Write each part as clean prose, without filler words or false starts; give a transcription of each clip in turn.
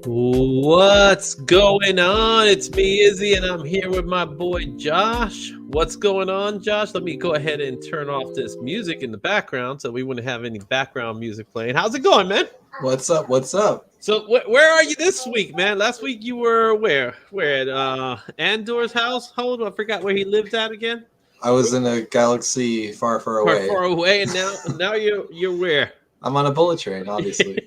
What's going on? It's me, Izzy, and I'm here with my boy Josh. What's going on, Josh? Let me go ahead and turn off this music in the background so we wouldn't have any background music playing. How's it going, man? What's up? What's up? So, where are you this week, man? Last week you were where? Where at Andor's household? I forgot where he lives at again. I was in a galaxy far, far Far, away. far away, and now you're where? I'm on a bullet train, obviously.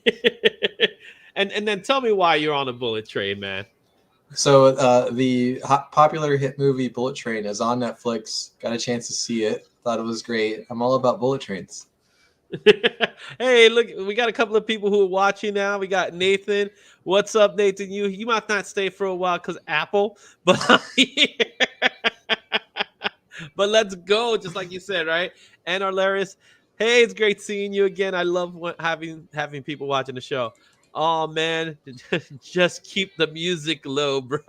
and then tell me why you're on a bullet train, man. So the popular hit movie Bullet Train is on Netflix. Got a chance to see it. Thought it was great. I'm all about bullet trains. Hey, look, we got a couple of people who are watching now. We got Nathan. What's up, Nathan? You might not stay for a while because Apple, but I'm here. But let's go, just like you said, right? And Arlarius, hey, it's great seeing you again. I love having people watching the show. Oh man, just keep the music low, bro.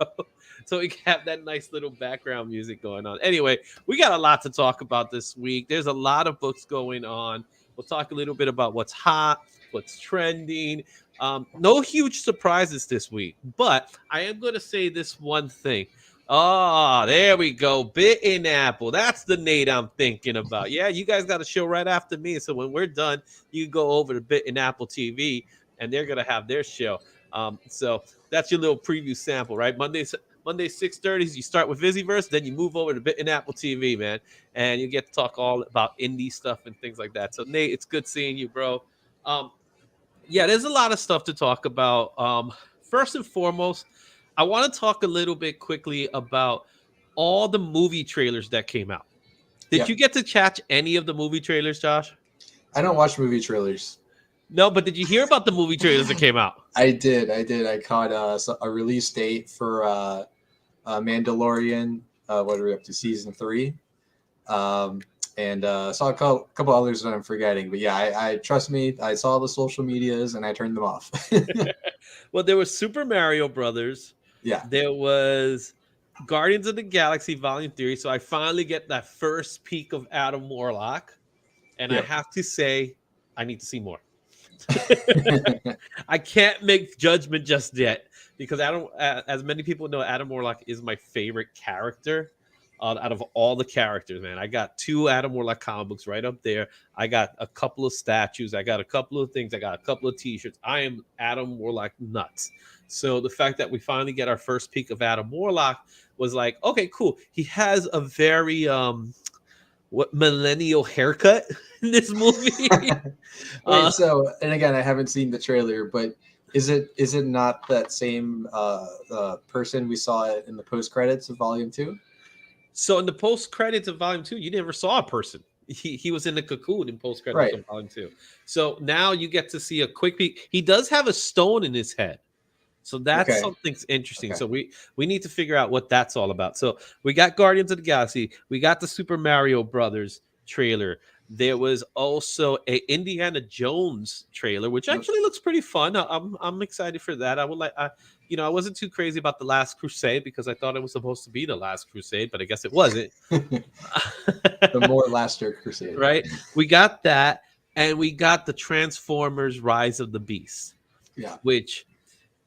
So we can have that nice little background music going on. Anyway, we got a lot to talk about this week. There's a lot of books going on. We'll talk a little bit about what's hot, what's trending. No huge surprises this week, but I am going to say this one thing. Oh, there we go. Bitten Apple. That's the Nate I'm thinking about. Yeah, you guys got a show right after me. So when we're done, you can go over to Bitten Apple TV and they're going to have their show. So that's your little preview sample, right? Monday 6:30, you start with IzzyVerse, then you move over to Bitten Apple TV, man. And you get to talk all about indie stuff and things like that. So, Nate, it's good seeing you, bro. Yeah, there's a lot of stuff to talk about. First and foremost, I want to talk a little bit quickly about all the movie trailers that came out. Did you get to catch any of the movie trailers, Josh? I don't watch movie trailers. No, but did you hear about the movie trailers that came out? I did. I caught a release date for Mandalorian. What are we up to? Season 3. And saw a couple others that I'm forgetting. But yeah, I trust me. I saw the social medias and I turned them off. Well, there was Super Mario Brothers. Yeah. There was Guardians of the Galaxy Volume 3. So I finally get that first peek of Adam Warlock. And I have to say, I need to see more. I can't make judgment just yet because as many people know, Adam Warlock is my favorite character out of all the characters, man. I got 2 Adam Warlock comic books right up there. I got a couple of statues. I got a couple of things. I got a couple of t-shirts. I am Adam Warlock nuts. So the fact that we finally get our first peek of Adam Warlock was like, okay, cool. He has a very millennial haircut in this movie. Wait, so, and again, I haven't seen the trailer, but is it not that same person we saw in the post credits of Volume 2? So in the post credits of Volume 2, you never saw a person. He was in the cocoon in post credits of Volume 2. So now you get to see a quick peek. He does have a stone in his head. So that's something's interesting. Okay. So we need to figure out what that's all about. So we got Guardians of the Galaxy. We got the Super Mario Brothers trailer. There was also a Indiana Jones trailer, which actually looks pretty fun. I'm excited for that. I would like, I wasn't too crazy about The Last Crusade because I thought it was supposed to be The Last Crusade, but I guess it wasn't. The more Laster Crusade, right? We got that, and we got the Transformers: Rise of the Beast. Yeah, which.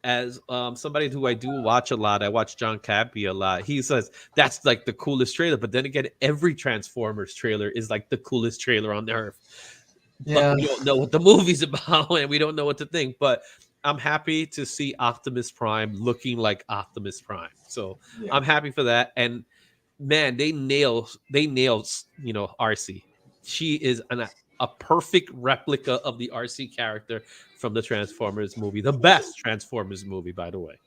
As somebody who I do watch a lot, I watch John Cappy a lot. He says that's like the coolest trailer. But then again, every Transformers trailer is like the coolest trailer on the earth. Yeah. But we don't know what the movie's about and we don't know what to think. But I'm happy to see Optimus Prime looking like Optimus Prime. So I'm happy for that. And man, they nail RC. She is a perfect replica of the RC character from the Transformers movie, the best Transformers movie, by the way.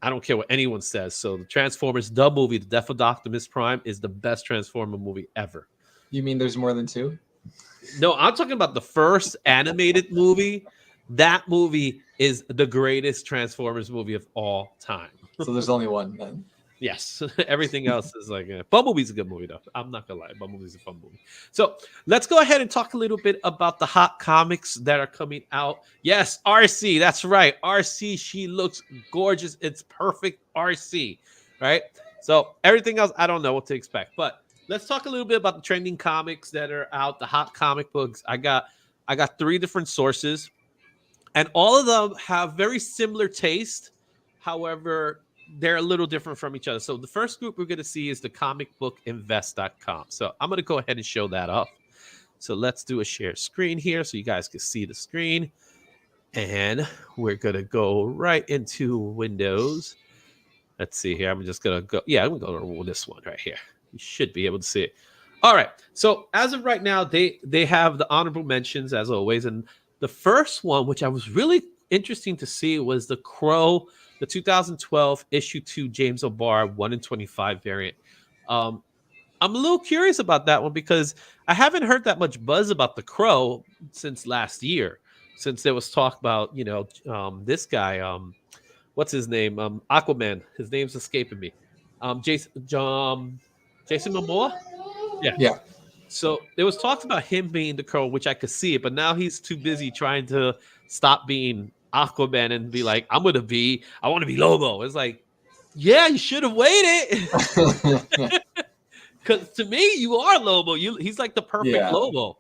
I don't care what anyone says. So the Transformers, the movie, The Death of Optimus Prime, is the best Transformer movie ever. You mean there's more than 2? No, I'm talking about the first animated movie. That movie is the greatest Transformers movie of all time. So there's only one then. Yes, everything else is like Bumblebee's a good movie though. I'm not gonna lie, Bumblebee's a fun movie. So let's go ahead and talk a little bit about the hot comics that are coming out. Yes, RC, that's right. RC, she looks gorgeous. It's perfect RC, right? So everything else, I don't know what to expect. But let's talk a little bit about the trending comics that are out, the hot comic books. I got 3 different sources. and all of them have very similar taste. However, they're a little different from each other. So the first group we're going to see is the comicbookinvest.com. So I'm going to go ahead and show that off. So let's do a share screen here so you guys can see the screen. And we're going to go right into Windows. Let's see here. I'm just going to go. Yeah, I'm going to go to this one right here. You should be able to see it. All right. So as of right now, they have the honorable mentions as always. And the first one, which I was really interesting to see, was the Crow, the 2012 issue 2 James O'Barr 1 in 25 variant. I'm a little curious about that one because I haven't heard that much buzz about the Crow since last year, since there was talk about, this guy, what's his name? Aquaman. His name's escaping me. Jason Momoa? Yeah. Yeah. So there was talks about him being the Crow, which I could see it, but now he's too busy trying to stop being Aquaman and be like, I want to be Lobo. It's like, yeah, you should have waited. Because to me, you are Lobo. He's like the perfect Yeah. Lobo.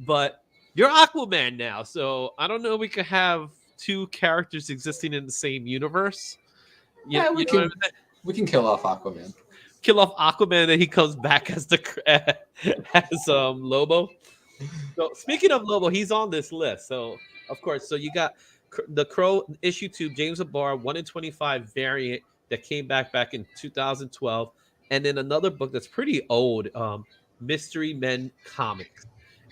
But you're Aquaman now. So I don't know if we could have two characters existing in the same universe. Yeah, we You know what can we can kill off Aquaman. Kill off Aquaman and he comes back as as Lobo. So speaking of Lobo, he's on this list. So of course, so you got the Crow issue 2 James O'Barr 1 in 25 variant that came back in 2012, and then another book that's pretty old, Mystery Men Comics.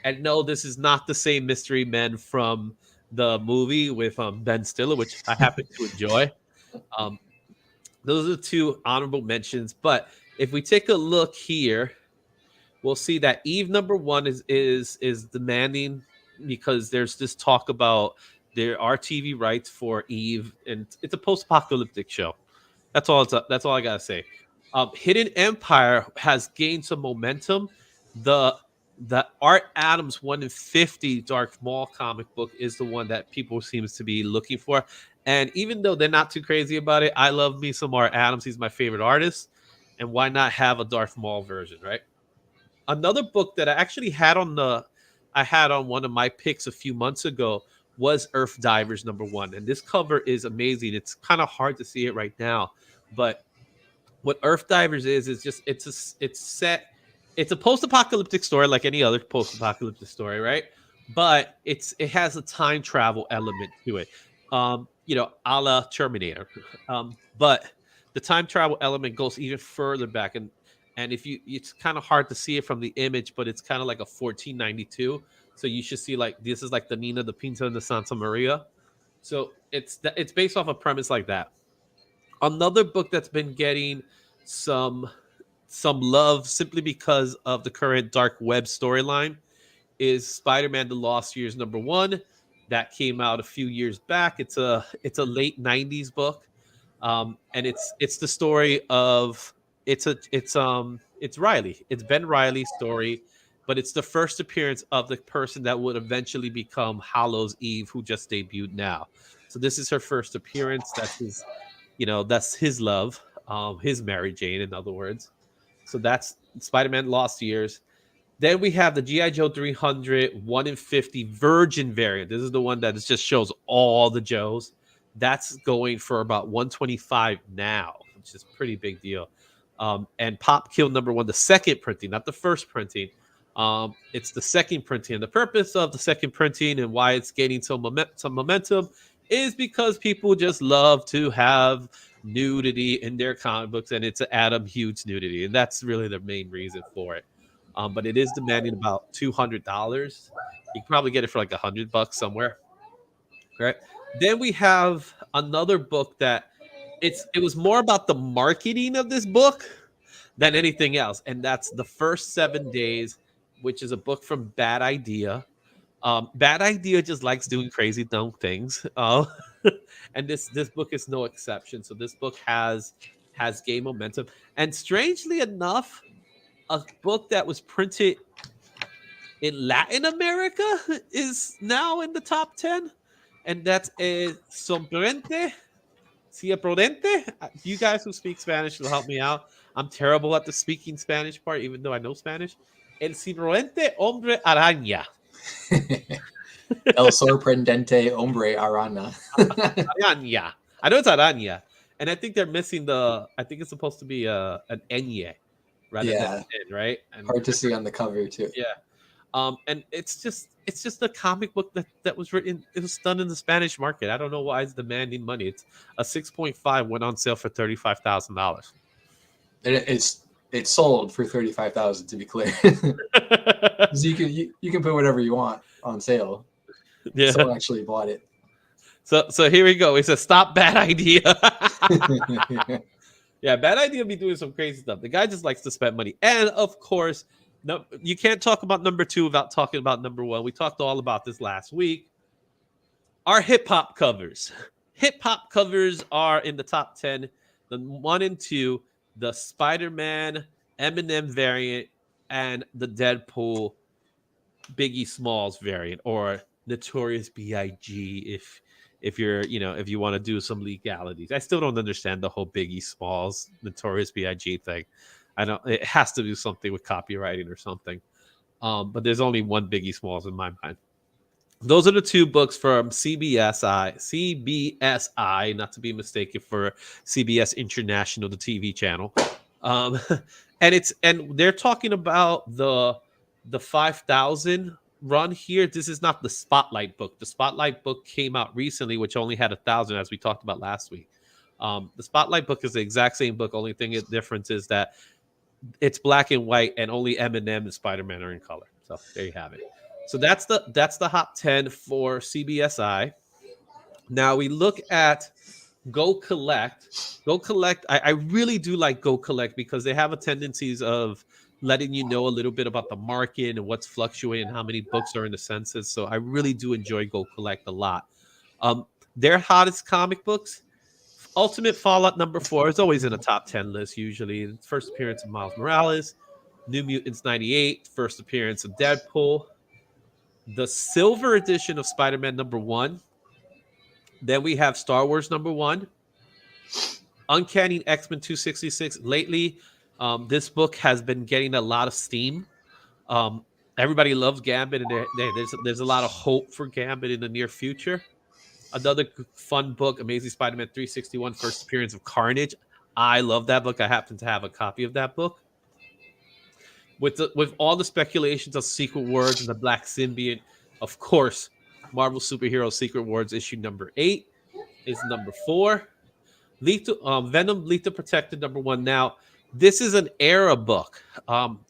And no, this is not the same Mystery Men from the movie with Ben Stiller, which I happen to enjoy. Um, those are the two honorable mentions. But if we take a look here, we'll see that Eve number 1 is demanding, because there's this talk about there are TV rights for Eve, and it's a post-apocalyptic show. That's all. That's all I gotta say. Hidden Empire has gained some momentum. The Art Adams 1 in 50 Dark Maul comic book is the one that people seems to be looking for. And even though they're not too crazy about it, I love me some Art Adams. He's my favorite artist. And why not have a Darth Maul version, right? Another book that I had on one of my picks a few months ago was Earth Divers number 1. And this cover is amazing. It's kind of hard to see it right now, but what Earth Divers is just it's a post-apocalyptic story like any other post-apocalyptic story, right? But it has a time travel element to it. A la Terminator. But the time travel element goes even further back, and if you it's kind of hard to see it from the image, but it's kind of like a 1492. So you should see like this is like the Nina, the Pinta, and the Santa Maria. So it's based off a premise like that. Another book that's been getting some love simply because of the current dark web storyline is Spider-Man: The Lost Years number 1 that came out a few years back. It's a late 90s book. And it's the story of it's Riley. It's Ben Riley's story, but it's the first appearance of the person that would eventually become Hallows Eve, who just debuted now. So this is her first appearance. That's his love, his Mary Jane, in other words. So that's Spider-Man Lost Years. Then we have the G.I. Joe 300 1 in 50 Virgin variant. This is the one that just shows all the Joes. That's going for about 125 now, which is a pretty big deal. And Pop Kill number 1, the second printing, not the first printing. It's the second printing. And the purpose of the second printing and why it's gaining some momentum is because people just love to have nudity in their comic books, and it's an Adam Hughes nudity, and that's really the main reason for it. But it is demanding about $200. You can probably get it for like $100 somewhere, right? Then we have another book that it was more about the marketing of this book than anything else, and that's The First 7 Days, which is a book from Bad Idea. Bad Idea just likes doing crazy dumb things, and this book is no exception. So this book has gained momentum, and strangely enough, a book that was printed in Latin America is now in the top 10, and that's a Sombrente. Sia Prudente. You guys who speak Spanish will help me out. I'm terrible at the speaking Spanish part, even though I know Spanish. El Cibrente Hombre Araña. El sorprendente hombre arana. Araña. I know it's araña, and I think they're missing the. I think it's supposed to be an enye rather than Yeah, an N, right? And hard to see on the cover too. yeah, and it's just a comic book that was written. It was done in the Spanish market. I don't know why it's demanding money. It's a 6.5 went on sale for $35,000. It's sold for 35,000 to be clear. So you can put whatever you want on sale. Yeah. Someone actually bought it. So here we go. It says stop bad idea. Yeah, bad idea be doing some crazy stuff. The guy just likes to spend money. And of course, no, you can't talk about number two without talking about number one. We talked all about this last week. Our hip hop covers. Hip hop covers are in the top 10. The one and two, the Spider-Man Eminem variant and the Deadpool Biggie Smalls variant, or Notorious B.I.G. if you're, if you want to do some legalities. I still don't understand the whole Biggie Smalls Notorious B.I.G. thing. I don't. It has to do something with copywriting or something. But there's only one Biggie Smalls in my mind. Those are the two books from CBSI, not to be mistaken for CBS International, the TV channel. Um, and they're talking about the 5,000 run here. This is not the Spotlight book. The Spotlight book came out recently, which only had 1,000, as we talked about last week. The Spotlight book is the exact same book. Only thing difference is that it's black and white, and only Eminem and Spider-Man are in color. So there you have it. So that's the top 10 for CBSI. Now we look at Go Collect. Go Collect. I really do like Go Collect because they have a tendencies of letting you know a little bit about the market and what's fluctuating, how many books are in the census. So I really do enjoy Go Collect a lot. Their hottest comic books. Ultimate Fallout #4 is always in a top 10 list usually. First appearance of Miles Morales, New Mutants 98, first appearance of Deadpool, the silver edition of Spider-Man #1. Then we have Star Wars #1, Uncanny X-Men 266. Lately, this book has been getting a lot of steam. Um, Everybody loves Gambit, and there's a lot of hope for Gambit in the near future. Another fun book, Amazing Spider-Man 361, first appearance of Carnage. I love that book. I happen to have a copy of that book. With all the speculations of Secret Wars and the Black Symbiote, of course, Marvel Superhero Secret Wars issue #8 is #4. Venom Lethal Protected #1. Now, this is an era book.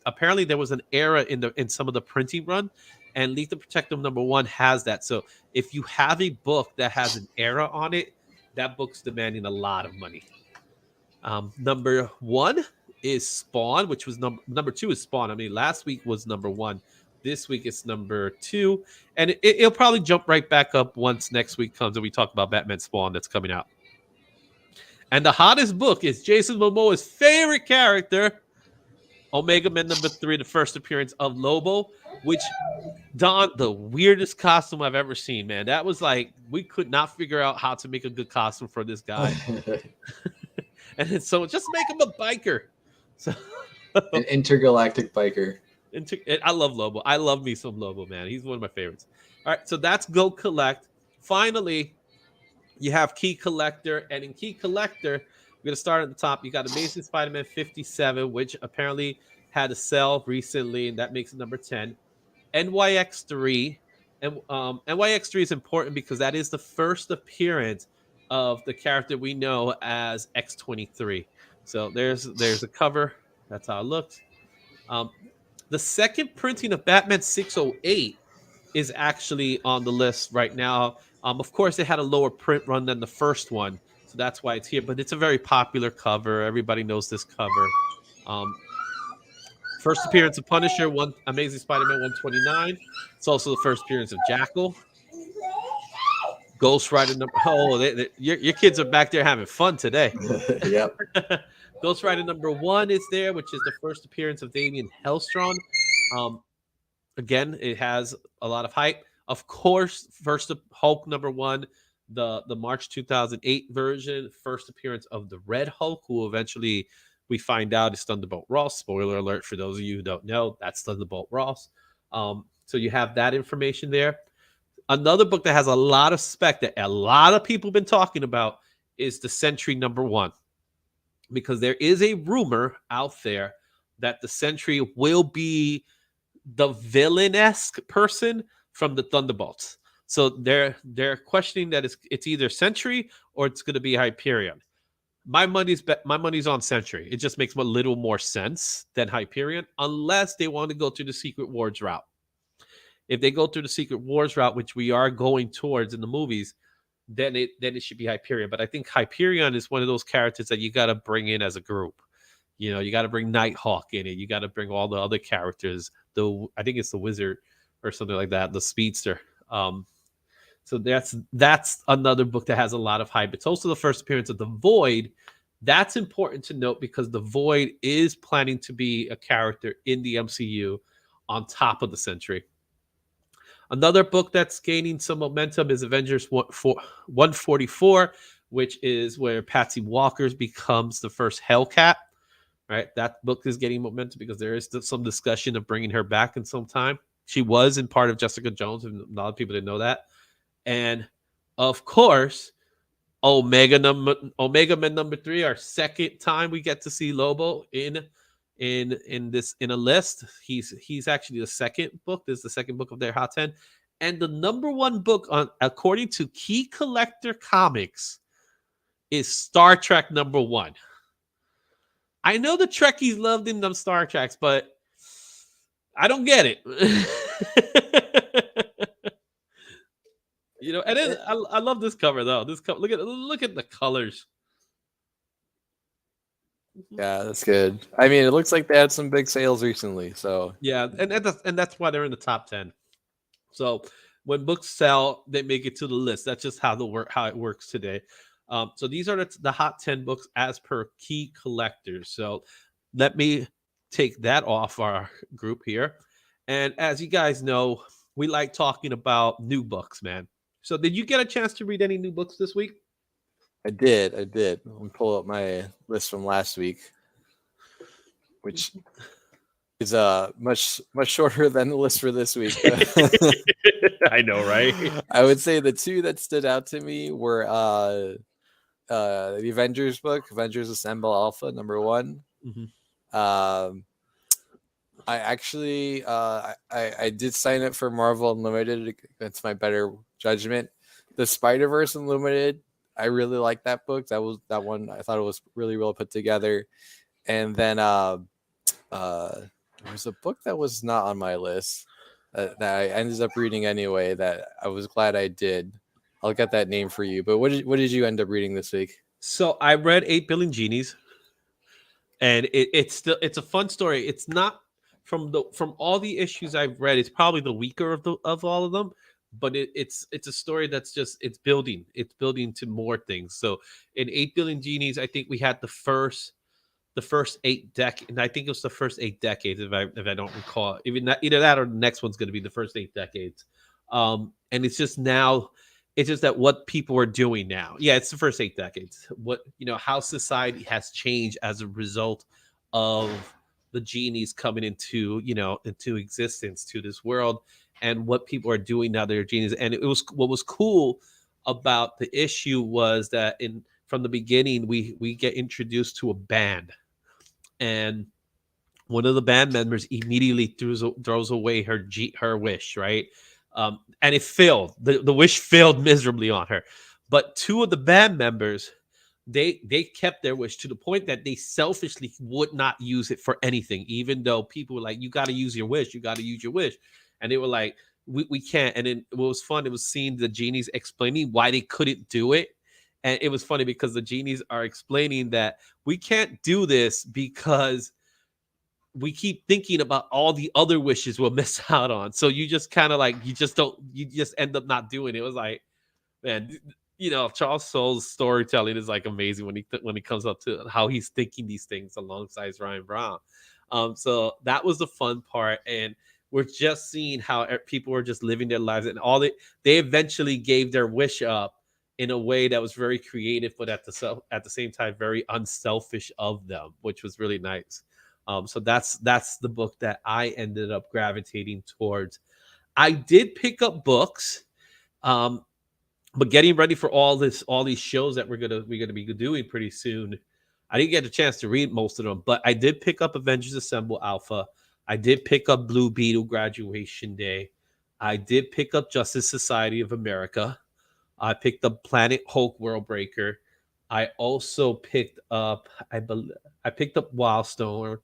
Apparently, there was an era in some of the printing run, and Lethal Protected #1 has that. So, if you have a book that has an era on it, that book's demanding a lot of money. #1 is Spawn, which was number 2 is Spawn. I mean, last week was #1. This week it's #2, and it'll probably jump right back up once next week comes and we talk about Batman Spawn that's coming out. And the hottest book is Jason Momoa's favorite character, Omega Man #3, the first appearance of Lobo, which donned the weirdest costume I've ever seen, man. That was like, we could not figure out how to make a good costume for this guy. And so just make him a biker. So An intergalactic biker. I love Lobo. I love me some Lobo, man. He's one of my favorites. All right, so that's Go Collect. Finally, you have Key Collector, and in Key Collector, we're gonna start at the top. You got Amazing Spider-Man 57, which apparently had a sell recently, and that makes it #10. NYX3, and NYX3 is important because that is the first appearance of the character we know as X-23. So there's a cover. That's how it looks. The second printing of Batman 608 is actually on the list right now. Of course, it had a lower print run than the first one, so that's why it's here. But it's a very popular cover. Everybody knows this cover. First appearance of Punisher, Amazing Spider-Man 129. It's also the first appearance of Jackal. Ghost Rider your kids are back there having fun today. Yep. Ghost Rider #1 is there, which is the first appearance of Damian Hellstrom. Again, it has a lot of hype. Of course, first Hulk #1, the March 2008 version, first appearance of the Red Hulk, who eventually we find out is Thunderbolt Ross. Spoiler alert for those of you who don't know, that's Thunderbolt Ross. So you have that information there. Another book that has a lot of spec that a lot of people have been talking about is the Sentry #1, because there is a rumor out there that the Sentry will be the villain-esque person from the Thunderbolts. So they're questioning that it's either Sentry or it's going to be Hyperion. My money's on Sentry. It just makes a little more sense than Hyperion, unless they want to go to the Secret Wars route. If they go through the Secret Wars route, which we are going towards in the movies, then it should be Hyperion. But I think Hyperion is one of those characters that you got to bring in as a group. You got to bring Nighthawk in it. You got to bring all the other characters. I think it's the Wizard or something like that, the Speedster. So that's another book that has a lot of hype. It's also the first appearance of the Void. That's important to note because the Void is planning to be a character in the MCU on top of the Sentry. Another book that's gaining some momentum is Avengers 144, which is where Patsy Walker becomes the first Hellcat. Right, that book is getting momentum because there is some discussion of bringing her back in some time. She was in part of Jessica Jones, and a lot of people didn't know that. And of course, Omega Man #3, our second time we get to see Lobo in a list. He's actually the second book. This is the second book of their Hot 10. And the #1 book according to Key Collector Comics is Star Trek #1. I know the Trekkies loved in them Star Treks, but I don't get it. And then I love this cover though. This cover, look at the colors. Yeah, that's good. I mean, it looks like they had some big sales recently, so Yeah, and that's why they're in the top 10. So when books sell, they make it to the list. That's just how it works today. So these are the Hot 10 books as per Key Collectors. So let me take that off our group here. And as you guys know, we like talking about new books, man. So did you get a chance to read any new books this week? I did. Let me pull up my list from last week, which is much shorter than the list for this week. I know, right? I would say the two that stood out to me were the Avengers book, Avengers Assemble Alpha #1. Mm-hmm. I actually I did sign up for Marvel Unlimited. That's my better judgment. The Spider-Verse Unlimited, I really like that book. That one. I thought it was really well put together. And then there was a book that was not on my list that I ended up reading anyway. That I was glad I did. I'll get that name for you. But what did you end up reading this week? So I read 8 Billion Genies, and it's a fun story. It's not from all the issues I've read. It's probably the weaker of all of them, but it's a story that's just it's building to more things. So in 8 Billion Genies, I think we had the first 8 decades, and I think it was the first 8 decades if I don't recall. Either that or the next one's going to be the first 8 decades. And it's just that what people are doing now. Yeah, it's the first 8 decades. How society has changed as a result of the genies coming into existence to this world, and what people are doing now they're genies. And what was cool about the issue was that from the beginning we get introduced to a band, and one of the band members immediately throws away her wish, right? And it failed. The wish failed miserably on her. But 2 of the band members, they kept their wish to the point that they selfishly would not use it for anything, even though people were like, "You got to use your wish. You got to use your wish," and they were like, "We can't." And then what was fun, it was seeing the genies explaining why they couldn't do it. And it was funny because the genies are explaining that we can't do this because we keep thinking about all the other wishes we'll miss out on. So you just kind of you just end up not doing it. It was like, man, Charles Soule's storytelling is amazing when he comes up to how he's thinking these things alongside Ryan Brown. So that was the fun part. And we're just seeing how people were just living their lives, and they eventually gave their wish up in a way that was very creative, but at the same time, very unselfish of them, which was really nice. So that's the book that I ended up gravitating towards. I did pick up books Um, but getting ready for all these shows that we're gonna be doing pretty soon. I didn't get a chance to read most of them, but I did pick up Avengers Assemble Alpha. I did pick up Blue Beetle Graduation Day. I did pick up Justice Society of America. I picked up Planet Hulk World Breaker. I also picked up I picked up Wildstorm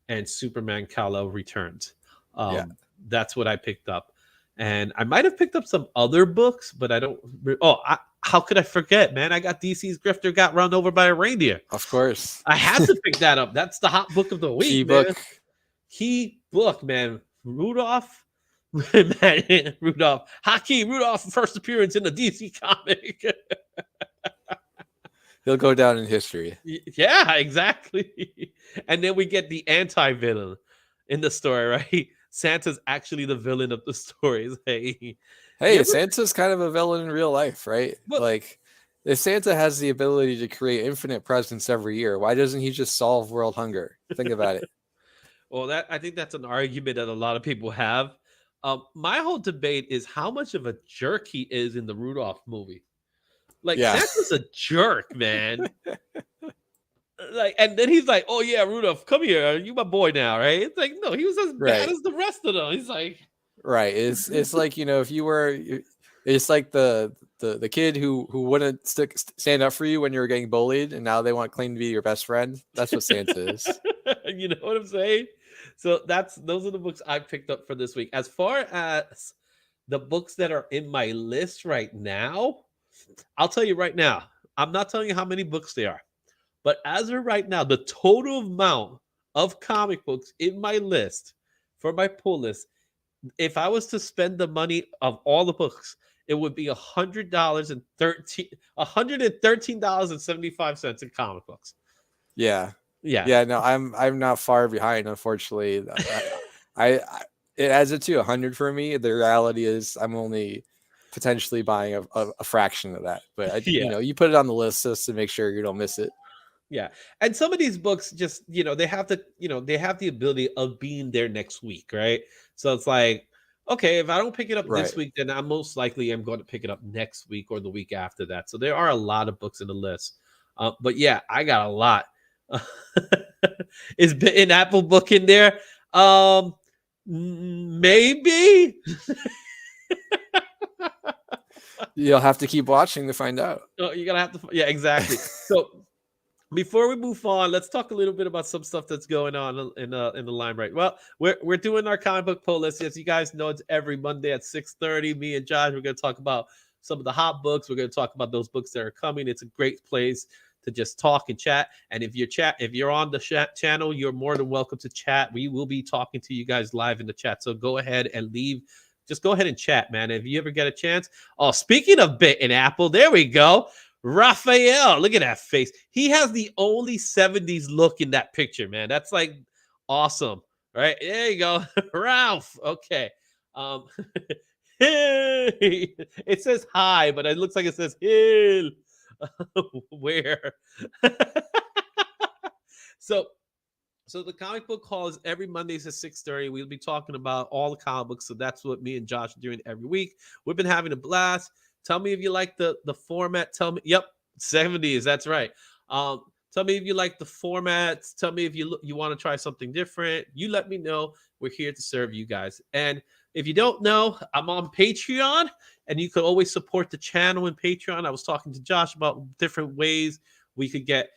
and Superman Kal-El Returns. Yeah. That's what I picked up. And I might have picked up some other books, but I don't. How could I forget, man? I got DC's Grifter got run over by a reindeer. Of course. I had to pick that up. That's the hot book of the week, Key man. book. Key book, man. Rudolph, man, Rudolph, Hakeem Rudolph, first appearance in the DC comic. He'll go down in history. Yeah, exactly. And then we get the anti-villain in the story, right? Santa's actually the villain of the story. It's like, Hey, Santa's kind of a villain in real life, right? But- Like, if Santa has the ability to create infinite presents every year, why doesn't he just solve world hunger? Think about it. well, I think that's an argument that a lot of people have. My whole debate is how much of a jerk he is in the Rudolph movie. Like, Yeah. Santa's a jerk, man. Like, and then he's like, "Oh yeah, Rudolph, come here. You my boy now, right?" It's like, no, he was as bad Right. as the rest of them. He's like, Right. It's like, if you were, it's like the kid who wouldn't stand up for you when you were getting bullied, and now they want to claim to be your best friend. That's what Santa is. you know what I'm saying? So those are the books I picked up for this week. As far as the books that are in my list right now, I'll tell you right now. I'm not telling you how many books they are, but as of right now, the total amount of comic books in my list for my pull list, if I was to spend the money of all the books, it would be $113.75 in comic books. Yeah. Yeah. Yeah. No, I'm not far behind, unfortunately. I it adds it to 100 for me. The reality is I'm only potentially buying a fraction of that, but Yeah. you put it on the list just to make sure you don't miss it. Yeah. And some of these books just, they have they have the ability of being there next week, right? So it's like, okay, if I don't pick it up this Right. week, then I most likely am going to pick it up next week or the week after that. So there are a lot of books in the list. But yeah, I got a lot. Is an Apple book in there? Maybe. You'll have to keep watching to find out. Oh, you're gonna have to. Yeah, exactly. So before we move on, let's talk a little bit about some stuff that's going on in the limelight. Well, we're doing our comic book poll list. As you guys know, it's every Monday at 6:30. Me and Josh, we're going to talk about some of the hot books. We're going to talk about those books that are coming. It's a great place to just talk and chat. And if you're on the channel, you're more than welcome to chat. We will be talking to you guys live in the chat. So go ahead and leave. Just go ahead and chat, man. If you ever get a chance. Oh, speaking of Bit and Apple, there we go. Raphael, look at that face. He has the only 70s look in that picture, man. That's like awesome. Right? There you go. Ralph. Okay. It says hi, but it looks like it says hill. Where? So the comic book call is every Mondays at 6:30. We'll be talking about all the comic books. So that's what me and Josh are doing every week. We've been having a blast. Tell me if you like the format. Tell me, yep, 70s. That's right. Tell me if you like the formats. Tell me if you want to try something different. You let me know. We're here to serve you guys. And if you don't know, I'm on Patreon, and you could always support the channel in Patreon. I was talking to Josh about different ways we could get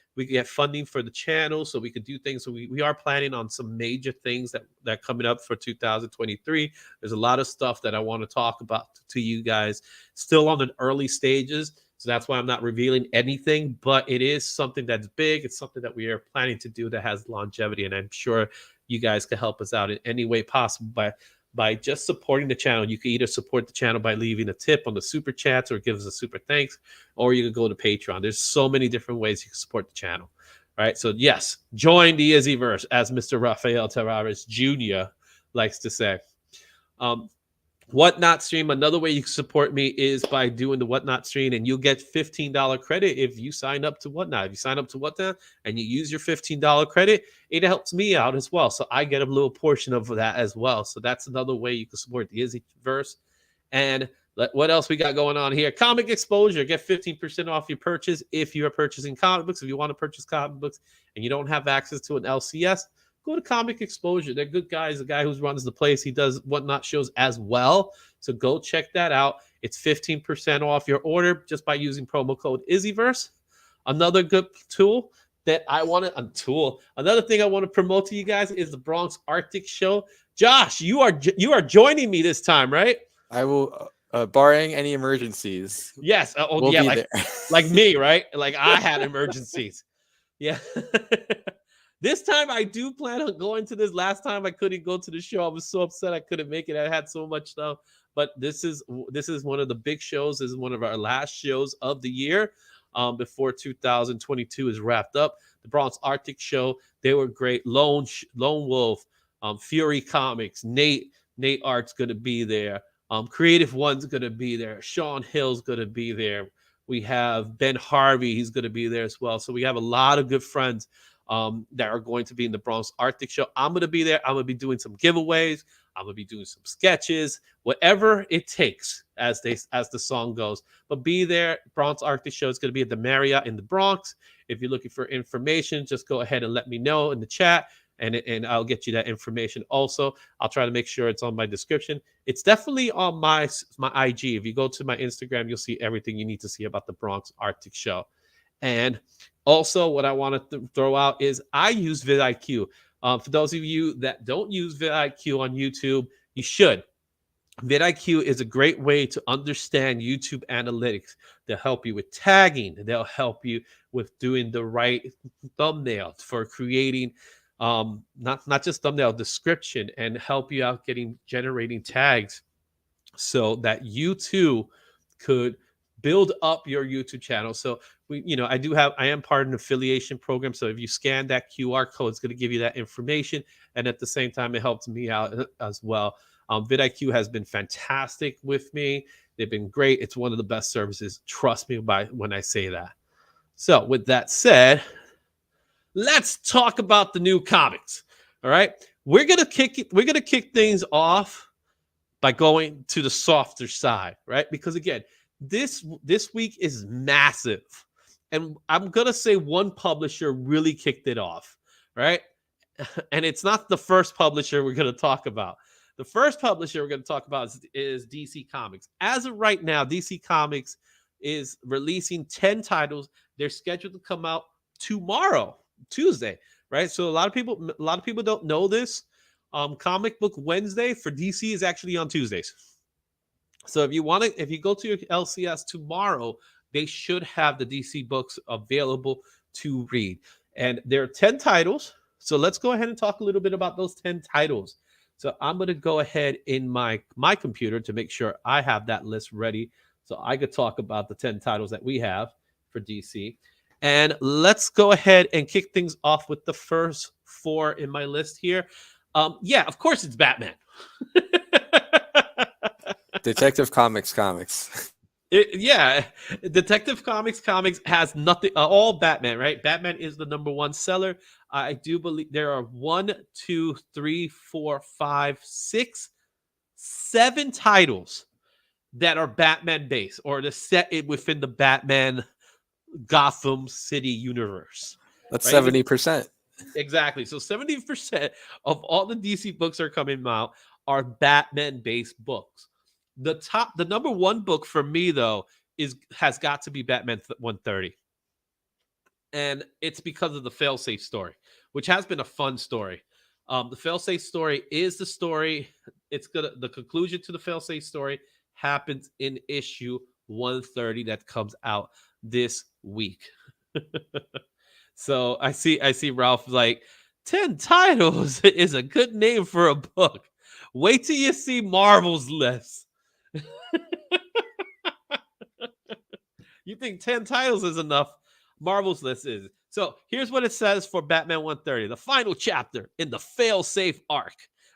funding for the channel, so we could do things. So we are planning on some major things that are coming up for 2023. There's a lot of stuff that I want to talk about to you guys. Still on the early stages, so that's why I'm not revealing anything, but it is something that's big. It's something that we are planning to do that has longevity, and I'm sure you guys can help us out in any way possible by just supporting the channel. You can either support the channel by leaving a tip on the super chats or give us a super thanks, or you can go to Patreon. There's so many different ways you can support the channel. Right? So yes, join the IzzyVerse, as Mr. Rafael Terrares Jr. likes to say. Whatnot stream, another way you can support me is by doing the Whatnot stream, and you'll get $15 credit if you sign up to Whatnot. If you sign up to Whatnot and you use your $15 credit, it helps me out as well. So I get a little portion of that as well. So that's another way you can support the IzzyVerse. And What else we got going on here? Comic Exposure. Get 15% off your purchase if you are purchasing comic books. If you want to purchase comic books and you don't have access to an LCS, go to Comic Exposure. They're good guys. The guy who runs the place, he does Whatnot shows as well. So go check that out. It's 15% off your order just by using promo code IzzyVerse. Another good tool that I want to Another thing I want to promote to you guys is the Bronx Arctic Show. Josh, you are joining me this time, right? I will, barring any emergencies. Yes. We'll yeah, be like there. like me, right? Like I had emergencies. Yeah. This time I do plan on going to this. Last time I couldn't go to the show. I was so upset I couldn't make it. I had so much stuff. But this is one of the big shows. This is one of our last shows of the year before 2022 is wrapped up. The Bronx Arctic Show, they were great. Lone Wolf, Fury Comics, Nate Art's going to be there. Creative One's going to be there. Sean Hill's going to be there. We have Ben Harvey. He's going to be there as well. So we have a lot of good friends that are going to be in the Bronx Arctic Show. I'm going to be there. I'm going to be doing some giveaways. I'm going to be doing some sketches, whatever it takes as the song goes. But be there. Bronx Arctic Show is going to be at the Marriott in the Bronx. If you're looking for information, just go ahead and let me know in the chat, and I'll get you that information. Also, I'll try to make sure it's on my description. It's definitely on my IG. If you go to my Instagram, you'll see everything you need to see about the Bronx Arctic Show. And also, what I want to throw out is I use vidIQ. For those of you that don't use vidIQ on YouTube, you should. vidIQ is a great way to understand YouTube analytics. They'll help you with tagging. They'll help you with doing the right thumbnails for creating not just thumbnail description, and help you out generating tags so that you too could build up your YouTube channel. So I am part of an affiliation program. So if you scan that QR code, it's going to give you that information. And at the same time, it helps me out as well. vidIQ has been fantastic with me. They've been great. It's one of the best services. Trust me when I say that. So with that said, let's talk about the new comics. All right. We're going to kick things off by going to the softer side, right? Because again, this week is massive. And I'm going to say one publisher really kicked it off, right? And it's not the first publisher we're going to talk about. The first publisher we're going to talk about is DC Comics. As of right now, DC Comics is releasing 10 titles. They're scheduled to come out tomorrow, Tuesday, right? So a lot of people don't know this. Comic Book Wednesday for DC is actually on Tuesdays. So if you go to your LCS tomorrow, they should have the DC books available to read. And there are 10 titles. So let's go ahead and talk a little bit about those 10 titles. So I'm going to go ahead in my computer to make sure I have that list ready so I could talk about the 10 titles that we have for DC. And let's go ahead and kick things off with the first 4 in my list here. Yeah, of course it's Batman. Detective Comics. Detective Comics has nothing. All Batman, right? Batman is the number 1 seller. I do believe there are 1, 2, 3, 4, 5, 6, 7 titles that are Batman based or to set it within the Batman Gotham City universe. That's right? 70%. Exactly. So 70% of all the DC books are coming out are Batman based books. The number 1 book for me though has got to be Batman 130. And it's because of the failsafe story, which has been a fun story. The failsafe story is the story. The conclusion to the failsafe story happens in issue 130 that comes out this week. So I see Ralph like 10 titles is a good name for a book. Wait till you see Marvel's list. You think 10 titles is enough? Marvel's list is. So here's what it says for Batman 130. The final chapter in the fail-safe arc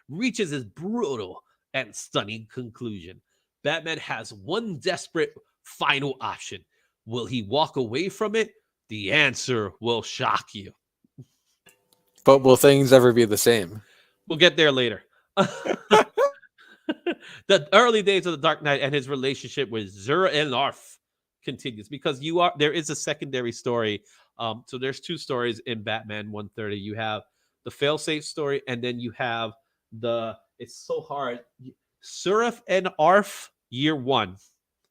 reaches its brutal and stunning conclusion. Batman has one desperate final option. Will he walk away from it? The answer will shock you. But will things ever be the same? We'll get there later. The early days of the Dark Knight and his relationship with Zur El Arf continues because there is a secondary story. So there's two stories in Batman 130. You have the failsafe story, and then you have the it's so hard. Suraf and Arf Year One.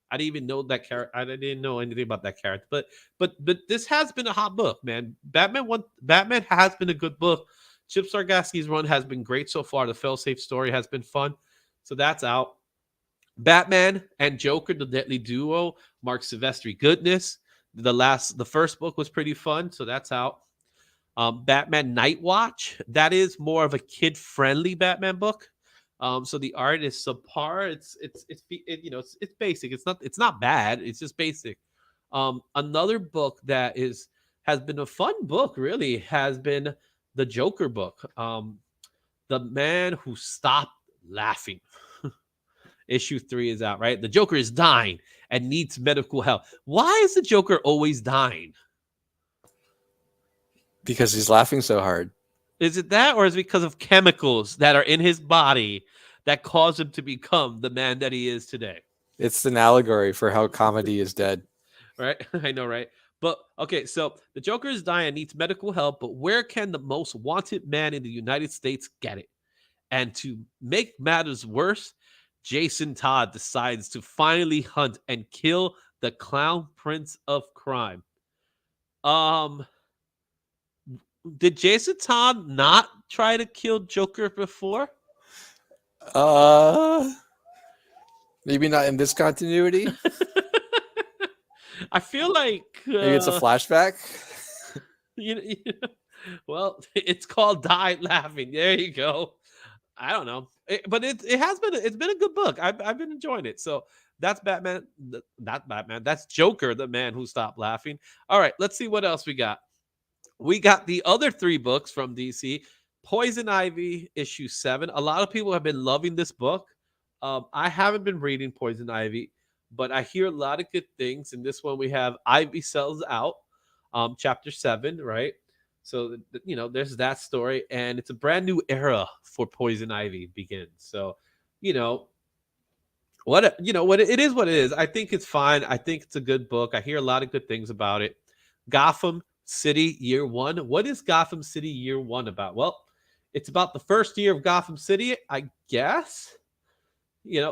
I didn't even know that character. I didn't know anything about that character. But this has been a hot book, man. Batman has been a good book. Chip Sargaski's run has been great so far. The failsafe story has been fun. So that's out. Batman and Joker, the Deadly Duo, Mark Silvestri goodness. The first book was pretty fun, so that's out. Batman Night Watch, that is more of a kid-friendly Batman book. So the art is subpar. It's basic. It's not bad. It's just basic. Another book that has been a fun book, really, has been the Joker book. The Man Who Stopped Laughing. Issue 3 is out, right? The Joker is dying and needs medical help. Why is the Joker always dying? Because he's laughing so hard. Is it that, or is it because of chemicals that are in his body that cause him to become the man that he is today? It's an allegory for how comedy is dead. Right? I know, right? But okay, so the Joker is dying and needs medical help, but where can the most wanted man in the United States get it? And to make matters worse, Jason Todd decides to finally hunt and kill the Clown Prince of Crime. Did Jason Todd not try to kill Joker before? Maybe not in this continuity. I feel like Maybe it's a flashback. Well, it's called Die Laughing. There you go. I don't know, but it's been a good book. I've been enjoying it. So that's Batman. Not Batman. That's Joker, the Man Who Stopped Laughing. All right, let's see what else we got. We got the other 3 books from DC. Poison Ivy issue 7. A lot of people have been loving this book. I haven't been reading Poison Ivy, but I hear a lot of good things. In this one, we have Ivy Sells Out, chapter 7, right? So, there's that story, and it's a brand new era for Poison Ivy begins. So, it is what it is. I think it's fine. I think it's a good book. I hear a lot of good things about it. Gotham City Year 1. What is Gotham City Year 1 about? Well, it's about the first year of Gotham City, I guess.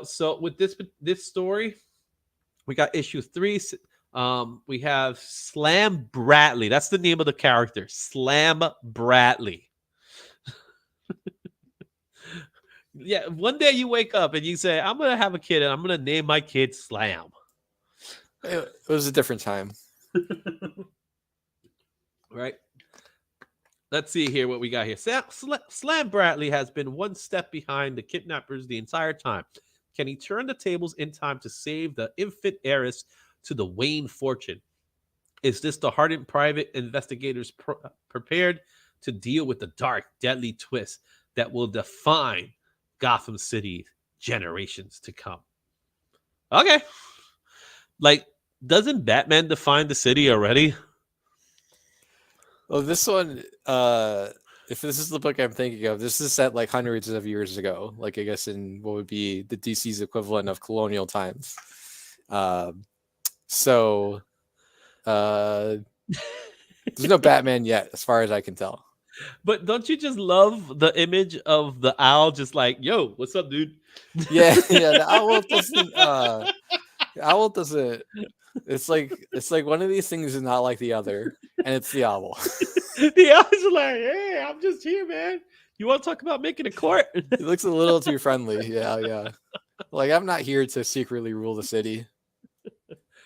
So with this story, we got issue 3. We have Slam Bradley. That's the name of the character. Slam Bradley. Yeah, one day you wake up and you say, I'm going to have a kid and I'm going to name my kid Slam. It was a different time. Right. Let's see here what we got here. Slam Bradley has been one step behind the kidnappers the entire time. Can he turn the tables in time to save the infant heiress to the Wayne fortune? Is this the hardened private investigators prepared to deal with the dark, deadly twist that will define Gotham City generations to come? Okay. Like, doesn't Batman define the city already? Well, this one, if this is the book I'm thinking of, this is set like hundreds of years ago. Like, I guess in what would be the DC's equivalent of colonial times. So there's no Batman yet, as far as I can tell. But don't you just love the image of the owl just like, yo, what's up, dude? Yeah, the owl doesn't. The owl doesn't. It's like one of these things is not like the other, and it's the owl. The owl's like, hey, I'm just here, man. You want to talk about making a court? He looks a little too friendly. Yeah. Like, I'm not here to secretly rule the city.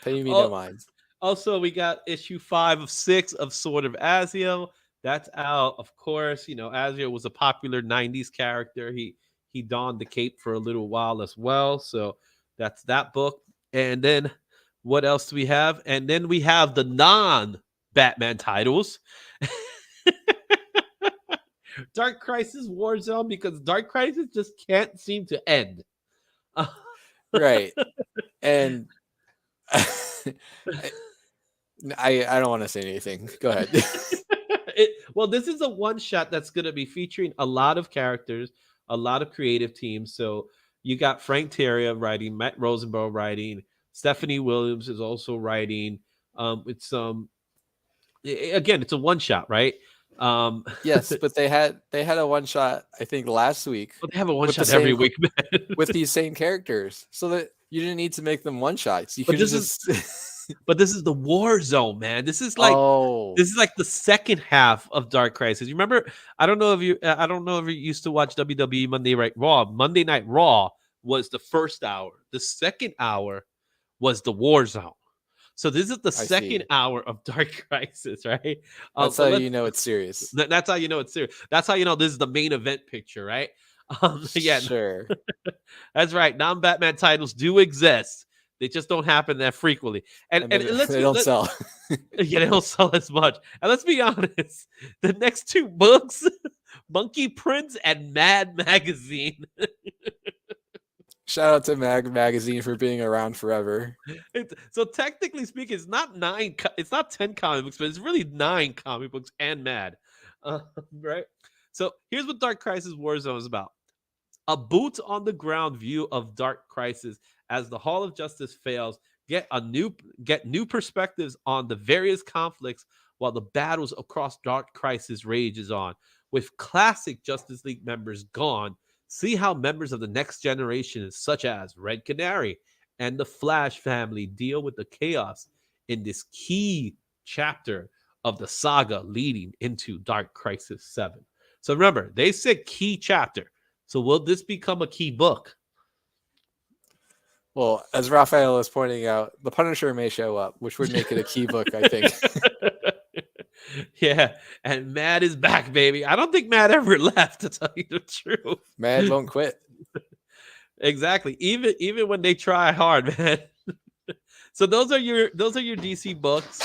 Pay me no mind. Also, we got issue 5 of 6 of Sword of Azrael. That's out, of course. Azrael was a popular 90s character. He donned the cape for a little while as well. So that's that book. And then what else do we have? And then we have the non-Batman titles. Dark Crisis Warzone, because Dark Crisis just can't seem to end. Right. And I don't want to say anything. Go ahead. Well, this is a one-shot that's going to be featuring a lot of characters, a lot of creative teams. So, You got Frank Terria writing, Matt Rosenbaum writing, Stephanie Williams is also writing. It's again, it's a one shot, right? Um, Yes, but they had a one shot I think last week but they have a one with the shot every same week, man. with these same characters, so that you didn't need to make them one shots. You But could have this is just but this is the war zone, man. oh, This is like the second half of Dark Crisis. You remember? I don't know if you used to watch WWE Monday Night Raw. Monday Night Raw was the first hour. The second hour was the war zone. So this is the I second see. hour of Dark Crisis, right? That's But how let's you know it's serious. that's how you know it's serious. That's how you know this is the main event picture, right? Yeah, Sure. that's right. Non-Batman titles do exist. They just don't happen that frequently. And And and, then and let's they be don't sell. yeah, they don't sell as much. And let's be honest, the next two books, Monkey Prince and Mad Magazine. Shout out to Magazine for being around forever. So technically speaking, it's not it's not 10 comic books, but it's really 9 comic books and Mad. Right? So here's what Dark Crisis Warzone is about. A boots on the ground view of Dark Crisis as the Hall of Justice fails. Get new perspectives on the various conflicts while the battles across Dark Crisis rages on. With classic Justice League members gone, see how members of the next generation, such as Red Canary and the Flash family, deal with the chaos in this key chapter of the saga leading into Dark Crisis 7. So remember, they said key chapter. So will this become a key book? Well, as Raphael is pointing out, the Punisher may show up, which would make it a key book, I think. Yeah, and Mad is back, baby. I don't think Mad ever left, to tell you the truth. Mad won't quit. Exactly. Even when they try hard, man. So those are your DC books.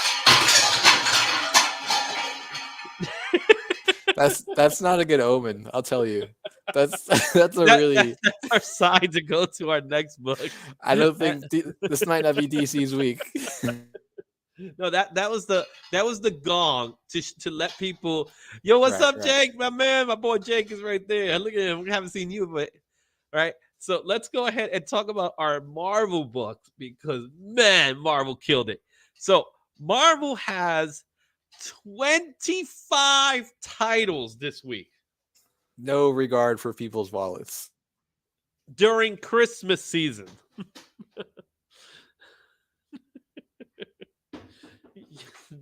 That's not a good omen, I'll tell you. That's really. That's our sign to go to our next book. I don't think this might not be DC's week. No, that was the gong to let people. Yo, what's up, Right. Jake? My man, my boy Jake is right there. Look at him. We haven't seen you, but right. So let's go ahead and talk about our Marvel books because man, Marvel killed it. So Marvel has 25 titles this week No regard for people's wallets. during Christmas season.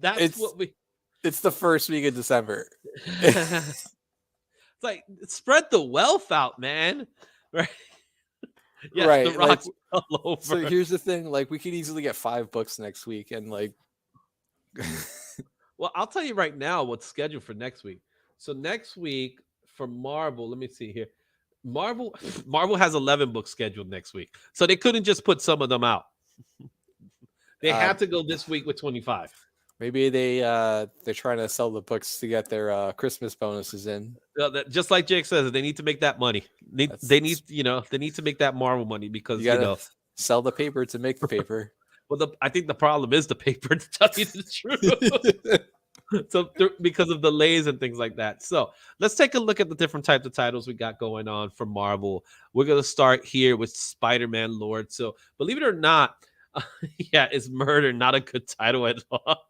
It's the first week of December. It's like spread the wealth out, man. Right? Yes, Right, the Rock's all over. So here's the thing: like, we could easily get 5 books next week, and like, well, I'll tell you right now what's scheduled for next week. So next week for Marvel, let me see here. Marvel has 11 books scheduled next week, so they couldn't just put some of them out. They had to go this week with 25. Maybe they're trying to sell the books to get their Christmas bonuses in. Just like Jake says, they need to make that money. They need to make that Marvel money because you gotta sell the paper to make the paper. Well, I think the problem is the paper, to tell you the truth. So because of delays and things like that. So let's take a look at the different types of titles we got going on for Marvel. We're gonna start here with Spider-Man Lord. So believe it or not. Yeah, it's Murder, not a good title at all.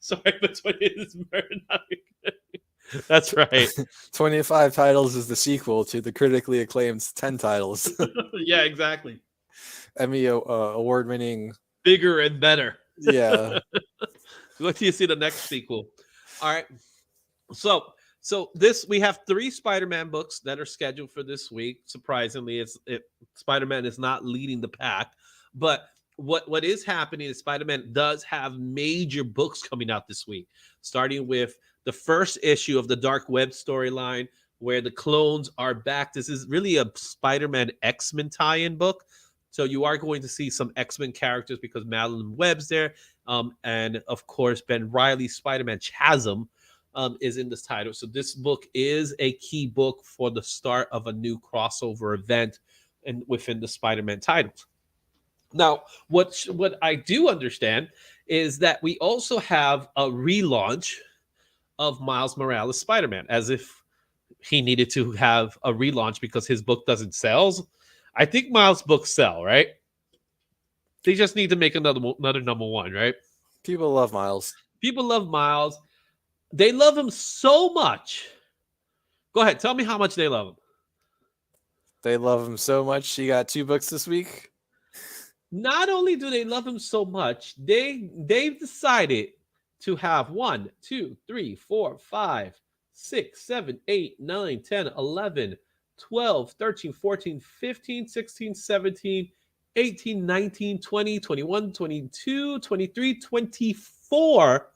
Sorry, but it is Murder, not a good. That's right. 25 titles is the sequel to the critically acclaimed 10 titles. Yeah, exactly. Emmy award-winning. Bigger and better. Yeah. What do you see the next sequel? All right. So this we have 3 Spider-Man books that are scheduled for this week. Surprisingly, Spider-Man is not leading the pack, but what is happening is Spider-Man does have major books coming out this week, starting with the first issue of the Dark Web storyline where the clones are back. This is really a Spider-Man X-Men tie-in book. So you are going to see some X-Men characters because Madeline Webb's there, and of course Ben Reilly's Spider-Man Chasm is in this title. So this book is a key book for the start of a new crossover event within the Spider-Man titles. Now, what I do understand is that we also have a relaunch of Miles Morales Spider-Man, as if he needed to have a relaunch because his book doesn't sell. I think Miles' books sell, right? They just need to make another number one, right? People love Miles. People love Miles. They love him so much. Go ahead, tell me how much they love him. They love him so much. He got 2 books this week. Not only do they love him so much, they've decided to have 1, 2, 3, 4, 5, 6, 7, 8, 9, 10, 11, 12, 13, 14, 15, 16, 17, 18, 19, 20, 21, 22, 23, 24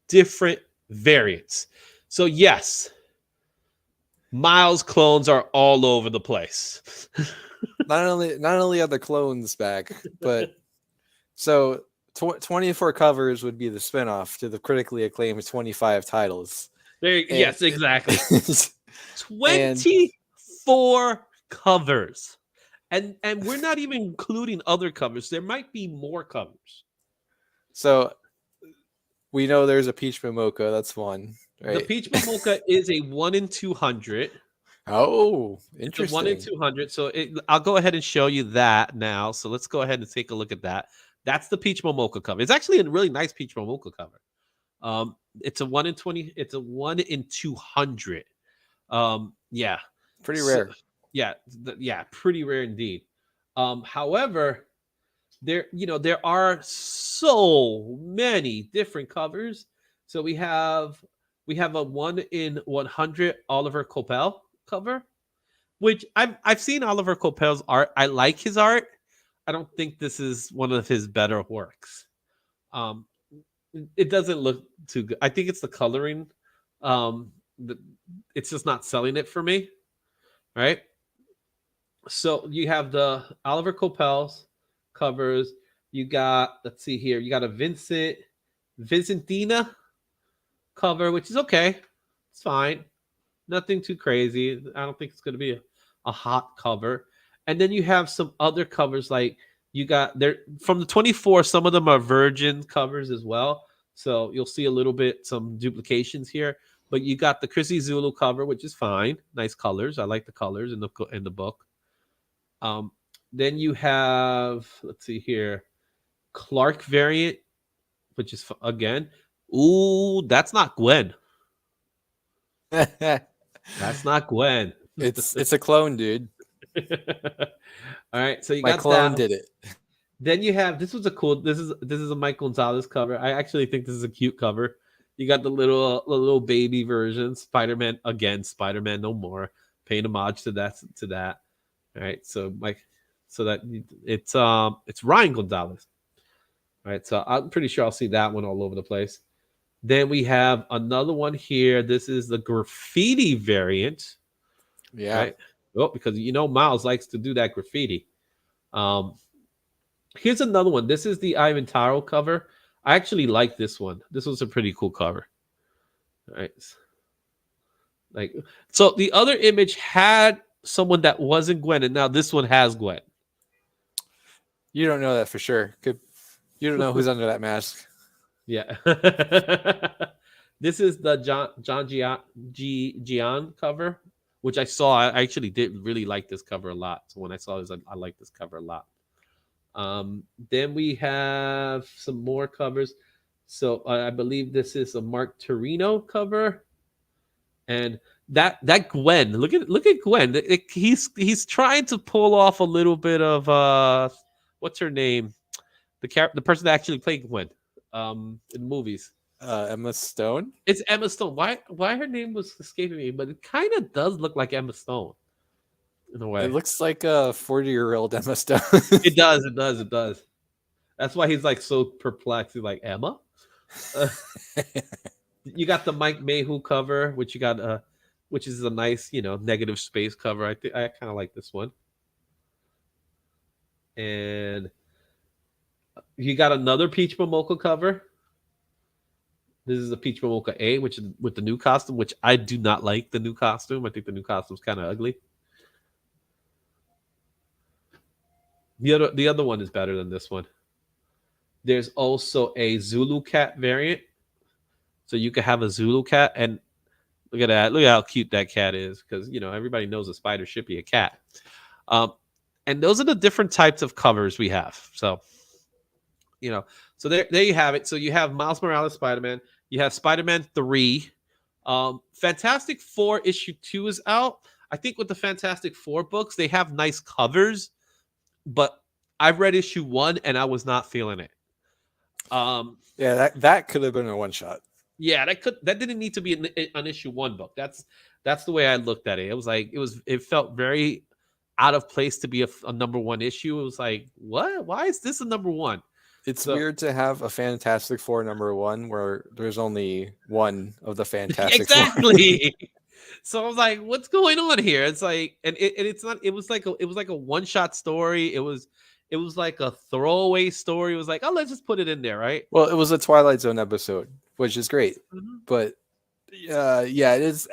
different variants. So yes, Miles clones are all over the place. Not only are the clones back, but so 24 covers would be the spinoff to the critically acclaimed 25 titles. Yes, exactly. And 24 covers. And we're not even including other covers. There might be more covers. So we know there's a Peach Momoka. That's one, right? The Peach Momoka is a 1 in 200. Oh, It's a interesting. 1 in 200. So I'll go ahead and show you that now. So let's go ahead and take a look at that. That's the Peach Momoka cover. It's actually a really nice Peach Momoka cover. It's a 1 in 20. It's a 1 in 200. Yeah. Pretty rare. Yeah, pretty rare indeed. However, there are so many different covers. So we have a 1 in 100 Oliver Coipel cover, which I've seen Oliver Coipel's art. I like his art. I don't think this is one of his better works. It doesn't look too good. I think it's the coloring. It's just not selling it for me, right? So you have the Oliver Coipel's covers. You got, let's see here, you got a Vincentina cover, which is okay. It's fine. Nothing too crazy. I don't think it's going to be a hot cover. And then you have some other covers, like you got there from the 24, some of them are virgin covers as well. So you'll see a little bit, some duplications here. But you got the Chrissy Zulu cover, which is fine. Nice colors. I like the colors in the book. Then you have, let's see here, Clark variant, which is again, ooh, that's not Gwen. That's not Gwen. It's a clone, dude. All right, so you My got clone that. did it. Then you have this is a Mike Gonzalez cover. I actually think this is a cute cover. You got the little baby version, Spider-Man again, Spider-Man no more, paying homage to that. All right, so that it's Ryan Gonzalez. All right, so I'm pretty sure I'll see that one all over the place. Then we have another one here. This is the graffiti variant. Yeah. Right? Well, because Miles likes to do that graffiti. Here's another one. This is the Ivan Taro cover. I actually like this one. This was a pretty cool cover. All right. Like, so the other image had someone that wasn't Gwen, and now this one has Gwen. You don't know that for sure. You don't know who's under that mask. Yeah. This is the John Gian cover, which I saw. I actually did really like this cover a lot. So when I saw this, I like this cover a lot. Then we have some more covers. So I believe this is a Mark Torino cover, and that Gwen. Look at Gwen. He's trying to pull off a little bit of what's her name, the person that actually played Gwen, in movies. Emma Stone. It's Emma Stone. Why her name was escaping me, but it kind of does look like Emma Stone in a way. It looks like a 40-year-old Emma Stone. It does. That's why he's like so perplexed. He's like, Emma? You got the Mike Mayhew cover, which is a nice, negative space cover. I kind of like this one. And you got another Peach Momoko cover. This is a Peach Momoko A, which is with the new costume, which I do not like the new costume. I think the new costume's kind of ugly. The other one is better than this one. There's also a Zulu cat variant. So you can have a Zulu cat, and Look at that. Look at how cute that cat is, because everybody knows a spider should be a cat. Um, and those are the different types of covers we have. So you know, so there you have it. So you have Miles Morales Spider-Man. You have Spider-Man 3. Fantastic Four issue 2 is out. I think with the Fantastic Four books, they have nice covers, but I've read issue 1 and I was not feeling it. Yeah, that could have been a one shot. Yeah, that didn't need to be an issue 1 book. That's the way I looked at it. It was like it felt very out of place to be a number 1 issue. It was like, what? Why is this a number 1? It's So- weird to have a Fantastic Four number 1 where there's only one of the Fantastic Four. Exactly. So I was like, what's going on here? It's like, and it's not. It was like a one shot story. It was like a throwaway story. It was like, oh, let's just put it in there, right? Well, it was a Twilight Zone episode, which is great. Mhm. But yeah, it is.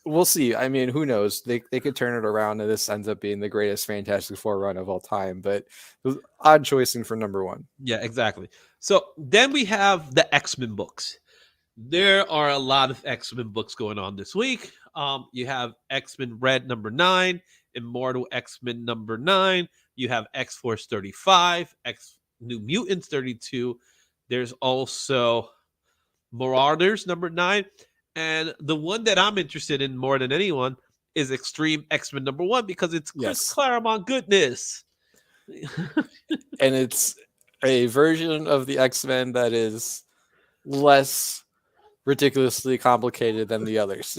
We'll see. I mean, who knows? They could turn it around and this ends up being the greatest Fantastic Four run of all time. But it was odd choicing for number 1. Yeah, exactly. So then we have the X-Men books. There are a lot of X-Men books going on this week. You have X-Men Red number 9, Immortal X-Men number 9. You have X-Force 35, X New Mutants 32. There's also Marauders number 9. And the one that I'm interested in more than anyone is Extreme X-Men number 1 because it's Chris Yes. Claremont goodness. And it's a version of the X-Men that is less ridiculously complicated than the others.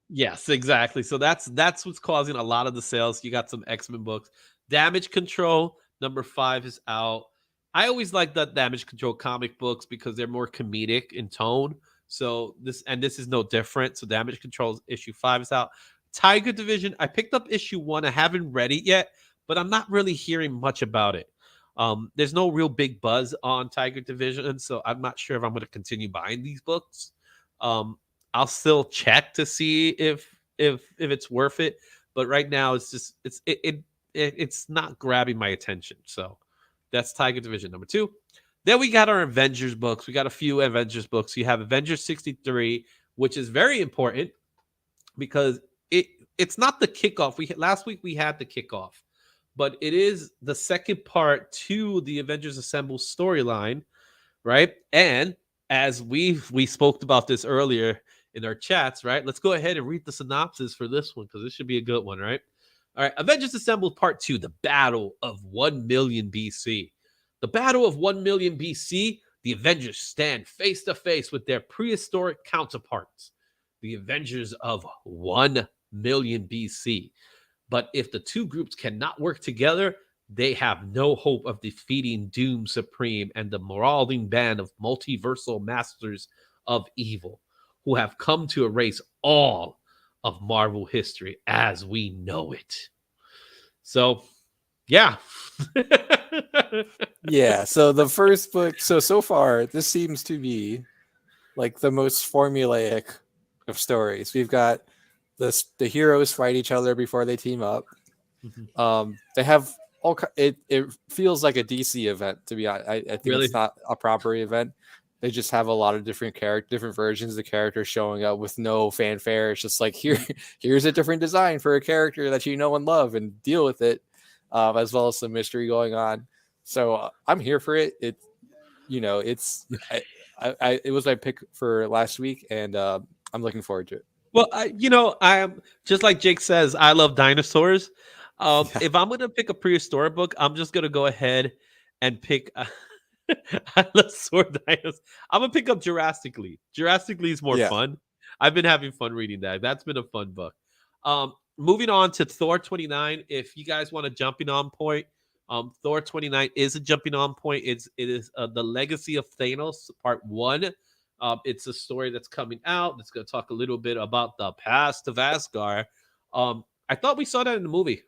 Yes, exactly. So that's what's causing a lot of the sales. You got some X-Men books. Damage Control number 5 is out. I always like the Damage Control comic books because they're more comedic in tone. So this is no different. So Damage Control issue 5 is out. Tiger Division, I picked up issue 1. I haven't read it yet, but I'm not really hearing much about it. There's no real big buzz on Tiger Division, so I'm not sure if I'm going to continue buying these books. I'll still check to see if it's worth it, but right now it's just it's not grabbing my attention. So that's Tiger Division number 2. Then we got our Avengers books. We got a few Avengers books. You have Avengers 63, which is very important because it's not the kickoff. Last week we had the kickoff, but it is the second part to the Avengers Assemble storyline, right? And as we spoke about this earlier in our chats, right? Let's go ahead and read the synopsis for this one because this should be a good one, right? All right, Avengers Assemble Part 2, the Battle of 1 million BC. The Battle of 1 million BC, the Avengers stand face to face with their prehistoric counterparts, the Avengers of 1 million BC. But if the two groups cannot work together, they have no hope of defeating Doom Supreme and the marauding band of multiversal masters of evil who have come to erase all of Marvel history as we know it. So, yeah. Yeah, so the first book, so far, this seems to be like the most formulaic of stories. We've got the heroes fight each other before they team up. They have it feels like a DC event, to be honest. I think Really? it's not a proper event. They just have a lot of different versions of the characters showing up with no fanfare. It's just like here's a different design for a character that you know and love, and deal with it, as well as some mystery going on. So I'm here for it. It was my pick for last week, and I'm looking forward to it. Well, I am just like Jake says, I love dinosaurs. If I'm going to pick a prehistoric book, I'm just going to go ahead and pick I love sword dinosaurs. I'm going to pick up Jurassic League. Jurassic League is more fun. I've been having fun reading that. That's been a fun book. Moving on to Thor 29. If you guys want a jumping on point, Thor 29 is a jumping on point. It is The Legacy of Thanos, part 1. It's a story that's coming out. It's going to talk a little bit about the past of Asgard. I thought we saw that in the movie.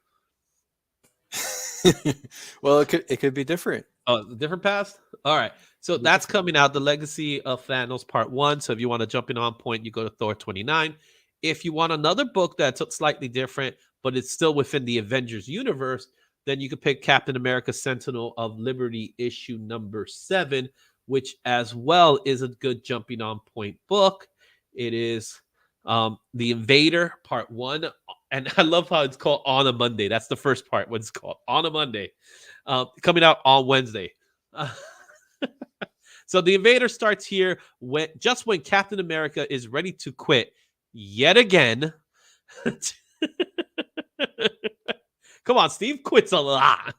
Well, it could be different. Oh, different past? All right. So that's coming out, The Legacy of Thanos Part 1. So if you want a jumping on point, you go to Thor 29. If you want another book that's slightly different, but it's still within the Avengers universe, then you could pick Captain America Sentinel of Liberty issue number 7, which as well is a good jumping on point book. It is The Invader Part 1, and I love how it's called On a Monday. That's the first part, what it's called, On a Monday, coming out on Wednesday. So the Invader starts here when Captain America is ready to quit yet again. Come on, Steve quits a lot.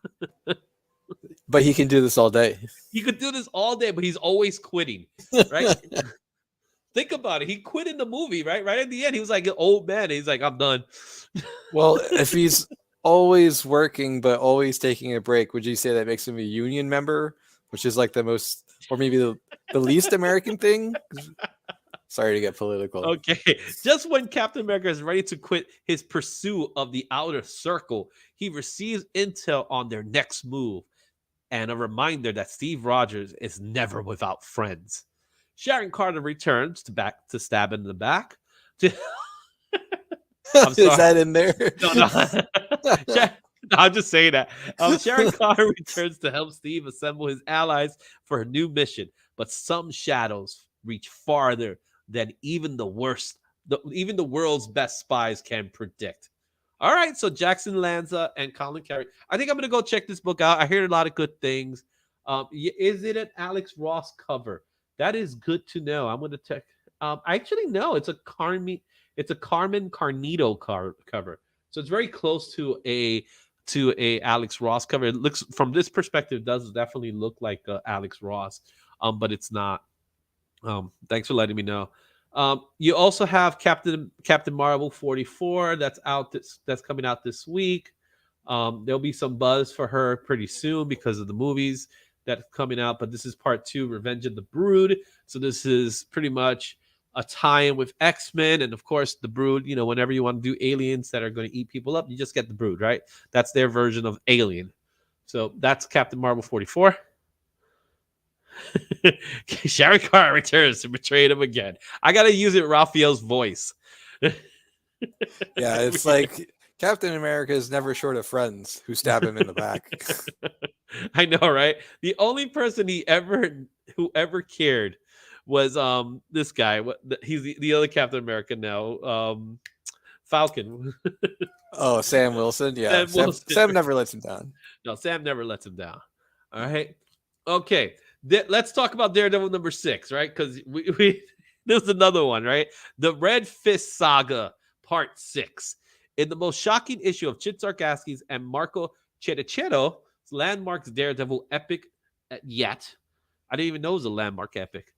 But he can do this all day. He could do this all day, but he's always quitting, right? Think about it. He quit in the movie, right? Right at the end, he was like an old man. He's like, I'm done. Well, if he's always working but always taking a break, would you say that makes him a union member, which is like the most, or maybe the least American thing? Sorry to get political. Okay. Just when Captain America is ready to quit his pursuit of the outer circle, he receives intel on their next move and a reminder that Steve Rogers is never without friends. Sharon Carter returns to stab him in the back. I'm sorry. Is that in there? No. I'm just saying that. Sharon Carter returns to help Steve assemble his allies for a new mission, but some shadows reach farther than even the world's best spies can predict. All right, so Jackson Lanza and Colin Carey. I think I'm gonna go check this book out. I heard a lot of good things. Is it an Alex Ross cover? That is good to know. I'm gonna check. Actually, no, it's a Carmen Carnito cover. So it's very close to a Alex Ross cover. It looks, from this perspective, does definitely look like Alex Ross, but it's not. Thanks for letting me know. You also have Captain Marvel 44 that's coming out this week. There'll be some buzz for her pretty soon because of the movies that's coming out. But this is part 2, Revenge of the Brood. So this is pretty much a tie-in with X-Men, and of course the Brood. You know, whenever you want to do aliens that are going to eat people up, you just get the Brood, right? That's their version of Alien. So that's Captain Marvel 44. Sharon Carter returns to betray him again. I gotta use it Raphael's voice. Yeah, it's like Captain America is never short of friends who stab him in the back. I know, right? The only person who ever cared was this guy. He's the other Captain America now. Falcon. Oh, Sam Wilson. Yeah, Sam never lets him down. No, Sam never lets him down. All right. Okay. Let's talk about Daredevil number 6, right? Because there's another one, right? The Red Fist Saga, Part 6. In the most shocking issue of Chip Zdarsky's and Marco Checchetto's landmark Daredevil epic yet. I didn't even know it was a landmark epic.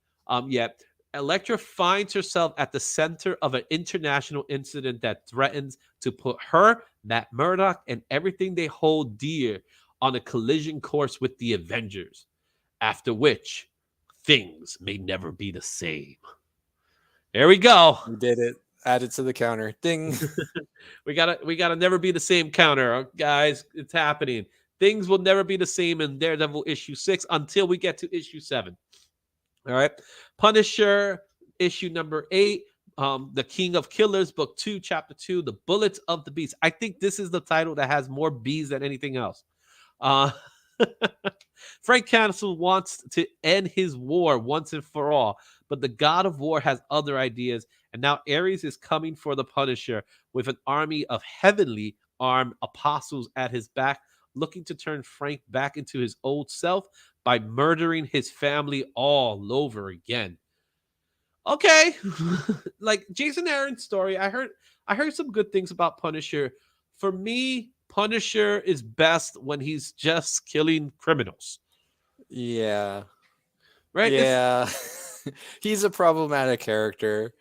Yet Elektra finds herself at the center of an international incident that threatens to put her, Matt Murdock, and everything they hold dear on a collision course with the Avengers. After which, things may never be the same. There we go. We did it. Added to the counter. Ding. we gotta never be the same counter, guys. It's happening. Things will never be the same in Daredevil issue 6 until we get to issue 7. All right. Punisher issue number 8. The King of Killers, book 2, chapter 2, The Bullets of the Beast. I think this is the title that has more bees than anything else. Frank Castle wants to end his war once and for all, but the God of War has other ideas, and now Ares is coming for the Punisher with an army of heavenly armed apostles at his back, looking to turn Frank back into his old self by murdering his family all over again. Okay. Like Jason Aaron's story, I heard some good things about Punisher. For me, Punisher is best when he's just killing criminals. Yeah. Right? Yeah. He's a problematic character.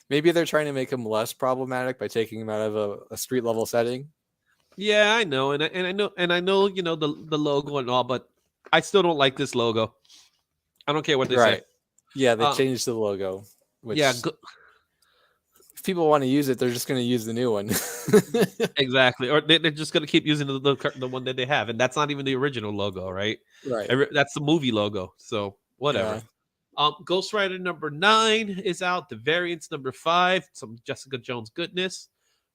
Maybe they're trying to make him less problematic by taking him out of a street level setting. Yeah, I know, and I know, you know, the logo and all, but I still don't like this logo. I don't care what they say. Yeah, they changed the logo. Which, yeah, if people want to use it, they're just going to use the new one. Exactly, or they're just going to keep using the one that they have, and that's not even the original logo, right? Right. That's the movie logo, so whatever. Yeah. Ghost Rider number 9 is out. The Variants number 5, some Jessica Jones goodness.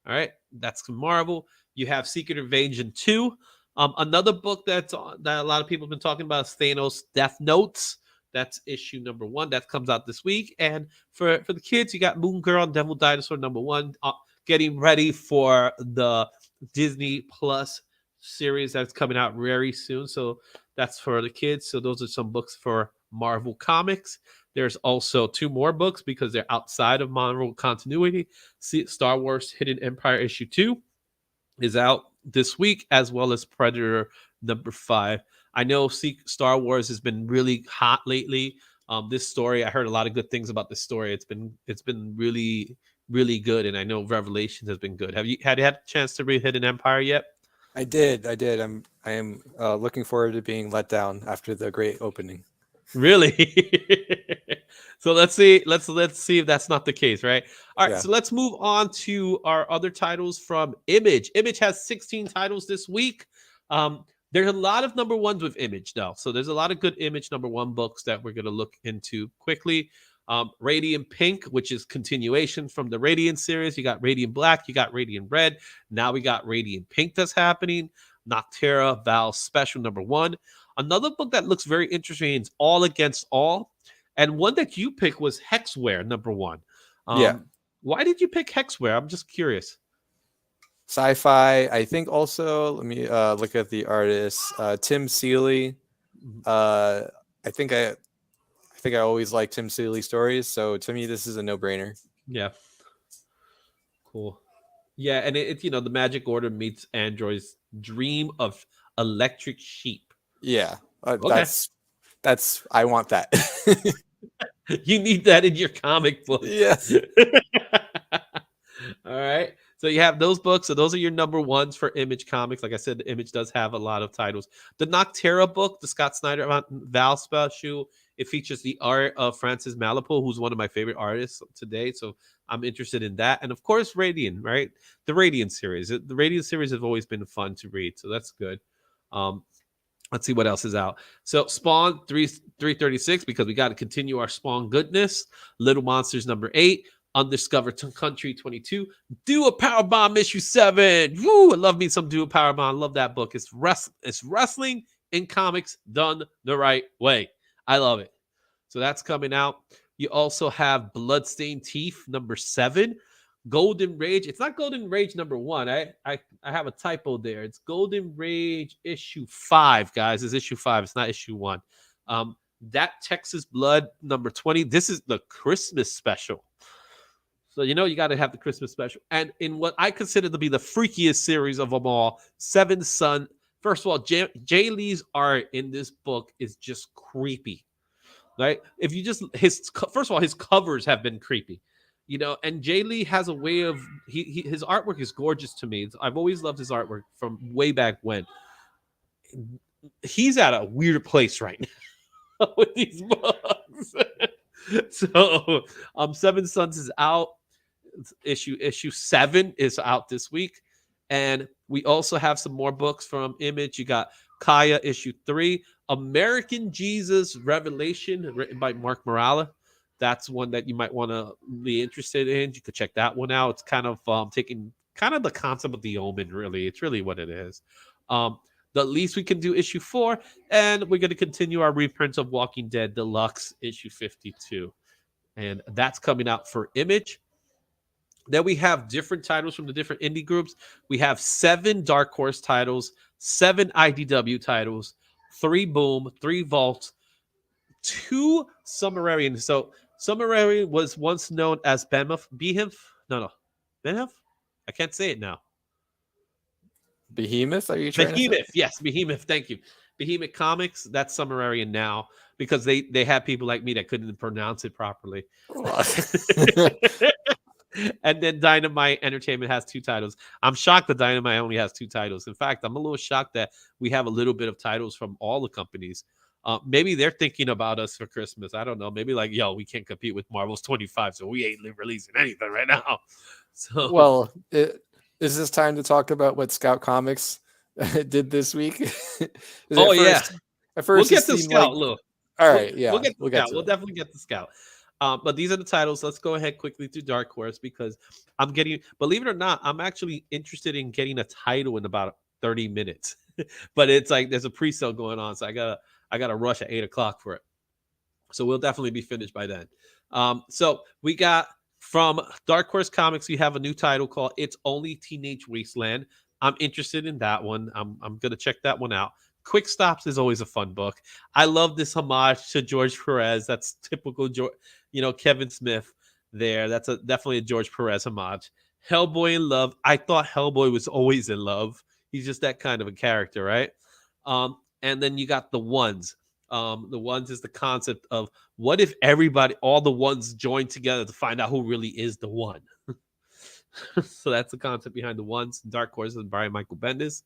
All right, that's from Marvel. You have Secret Invasion 2. Another book that a lot of people have been talking about is Thanos Death Notes. That's issue number 1. That comes out this week. And for the kids, you got Moon Girl and Devil Dinosaur number 1, getting ready for the Disney Plus series that's coming out very soon. So that's for the kids. So those are some books for Marvel Comics. There's also 2 more books because they're outside of Marvel continuity. Star Wars Hidden Empire issue 2 is out this week, as well as Predator number 5. I know Star Wars has been really hot lately. This story, I heard a lot of good things about this story. It's been really, really good, and I know Revelations has been good. Have you had a chance to read Hidden Empire yet? I did. I am looking forward to being let down after the great opening. Really? So let's see. Let's see if that's not the case, right? All right. Yeah. So let's move on to our other titles from Image. Image has 16 titles this week. There's a lot of number 1s with Image, though. So there's a lot of good Image number 1 books that we're going to look into quickly. Radiant Pink, which is continuation from the Radiant series. You got Radiant Black, you got Radiant Red. Now we got Radiant Pink that's happening. Noctera Val Special number 1. Another book that looks very interesting is All Against All. And one that you picked was Hexware number 1. Yeah. Why did you pick Hexware? I'm just curious. Sci-fi. I think also, let me look at the artist. Tim Seeley. I think I always like Tim Seeley stories. So to me, this is a no-brainer. Yeah. Cool. Yeah, and it's the Magic Order meets Android's dream of electric sheep. Yeah. Okay. That's I want that. You need that in your comic book. Yes. All right. So you have those books. So those are your number 1s for Image Comics. Like I said, the Image does have a lot of titles. The Noctera book, the Scott Snyder Val special, it features the art of Francis Malipo, who's one of my favorite artists today. So I'm interested in that. And of course, Radiant, right? The Radiant series. The Radiant series have always been fun to read. So that's good. Let's see what else is out. So Spawn 336, because we got to continue our Spawn goodness. Little Monsters number 8. Undiscovered Country 22. Do a Powerbomb issue 7. Woo! I love me some Do a Powerbomb. I love that book. It's wrestling in comics done the right way. I love it. So that's coming out. You also have Bloodstained Teeth number 7. Golden Rage. It's not Golden Rage number 1. I have a typo there. It's Golden Rage issue 5, guys. It's issue 5. It's not issue 1. That Texas Blood number 20. This is the Christmas special. So you got to have the Christmas special. And in what I consider to be the freakiest series of them all, Seven Son. First of all, Jay Lee's art in this book is just creepy. Right? If you just first of all, his covers have been creepy. And Jay Lee has a way of his artwork is gorgeous to me. I've always loved his artwork from way back when. He's at a weird place right now with these books. So, Seven Sons is out. Issue 7 is out this week, and we also have some more books from Image. You got Kaya issue 3, American Jesus Revelation, written by Mark Morales. That's one that you might want to be interested in. You could check that one out. It's kind of taking kind of the concept of the Omen, really. It's really what it is. The Least We Can Do issue 4, and we're going to continue our reprints of Walking Dead Deluxe issue 52, and that's coming out for Image. Then we have different titles from the different indie groups. We have 7 Dark Horse titles, 7 IDW titles, 3 Boom, 3 Vault, 2 Sumerian. So Sumerian was once known as Behemoth. Behemoth? I can't say it now. Behemoth? Are you trying Behemoth? to say? Yes, Behemoth. Thank you. Behemoth Comics. That's Sumerian now because they have people like me that couldn't pronounce it properly. And then Dynamite Entertainment has 2 titles. I'm shocked that Dynamite only has 2 titles. In fact, I'm a little shocked that we have a little bit of titles from all the companies. Maybe they're thinking about us for Christmas. I don't know. Maybe like, we can't compete with Marvel's 25, so we ain't releasing anything right now. So, well, is this time to talk about what Scout Comics did this week? yeah. At first, we'll get to Scout. Look, all right, yeah, we'll get to Scout. We'll definitely get to Scout. But these are the titles. Let's go ahead quickly to Dark Horse because believe it or not, I'm actually interested in getting a title in about 30 minutes. But it's like there's a pre-sale going on, so I gotta rush at 8:00 for it. So we'll definitely be finished by then. So we got from Dark Horse Comics, we have a new title called It's Only Teenage Wasteland. I'm interested in that one. I'm gonna check that one out. Quick Stops is always a fun book. I love this homage to George Perez. That's typical George, Kevin Smith there. That's definitely a George Perez homage. Hellboy in Love. I thought Hellboy was always in love. He's just that kind of a character, right? And then you got the ones. The ones is the concept of what if everybody, all the ones join together to find out who really is the one. So that's the concept behind the ones. Dark Horse and Brian Michael Bendis.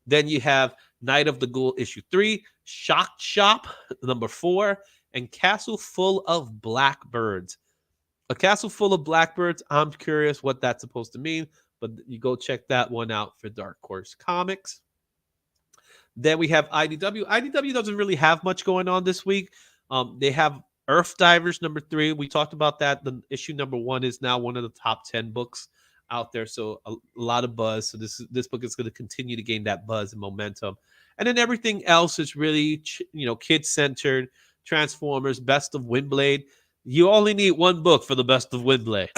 Then you have Night of the Ghoul issue 3, Shock Shop number 4, and Castle Full of Blackbirds. A Castle Full of Blackbirds. I'm curious what that's supposed to mean, but you go check that one out for Dark Horse Comics. Then we have IDW. IDW doesn't really have much going on this week. They have Earth Divers number 3. We talked about that. The issue number 1 is now one of the top 10 books out there, so a lot of buzz. So this book is going to continue to gain that buzz and momentum. And then everything else is really kid centered. Transformers, Best of Windblade. You only need one book for the Best of Windblade.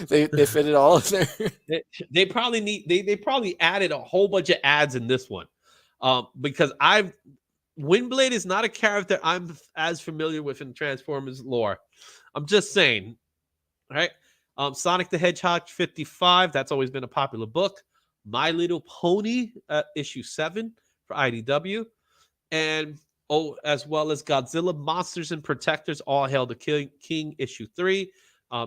They fit it all in there. They probably need they probably added a whole bunch of ads in this one, because Windblade is not a character I'm as familiar with in Transformers lore. I'm just saying, right? Sonic the Hedgehog 55, that's always been a popular book. My Little Pony issue 7 for IDW, and as well as Godzilla Monsters and Protectors, All Hail the King issue 3.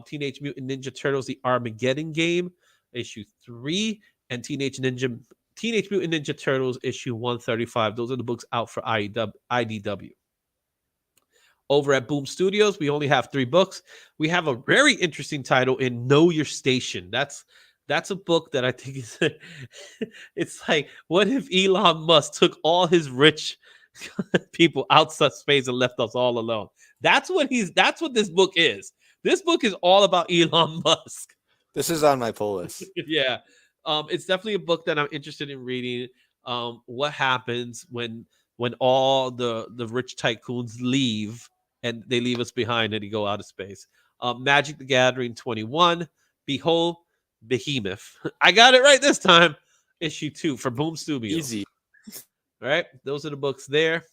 Teenage Mutant Ninja Turtles: The Armageddon Game issue 3, and Teenage Mutant Ninja Turtles issue 135. Those are the books out for IDW. Over at Boom Studios, we only have 3 books. We have a very interesting title in Know Your Station. That's a book that I think is it's like, what if Elon Musk took all his rich people outside space and left us all alone? That's what this book is. This book is all about Elon Musk. This is on my pull list. Yeah. It's definitely a book that I'm interested in reading. What happens when all the rich tycoons leave and they leave us behind and they go out of space. Magic the Gathering 21, Behold Behemoth. I got it right this time. Issue 2 for Boom Studios. Easy. All right. Those are the books there.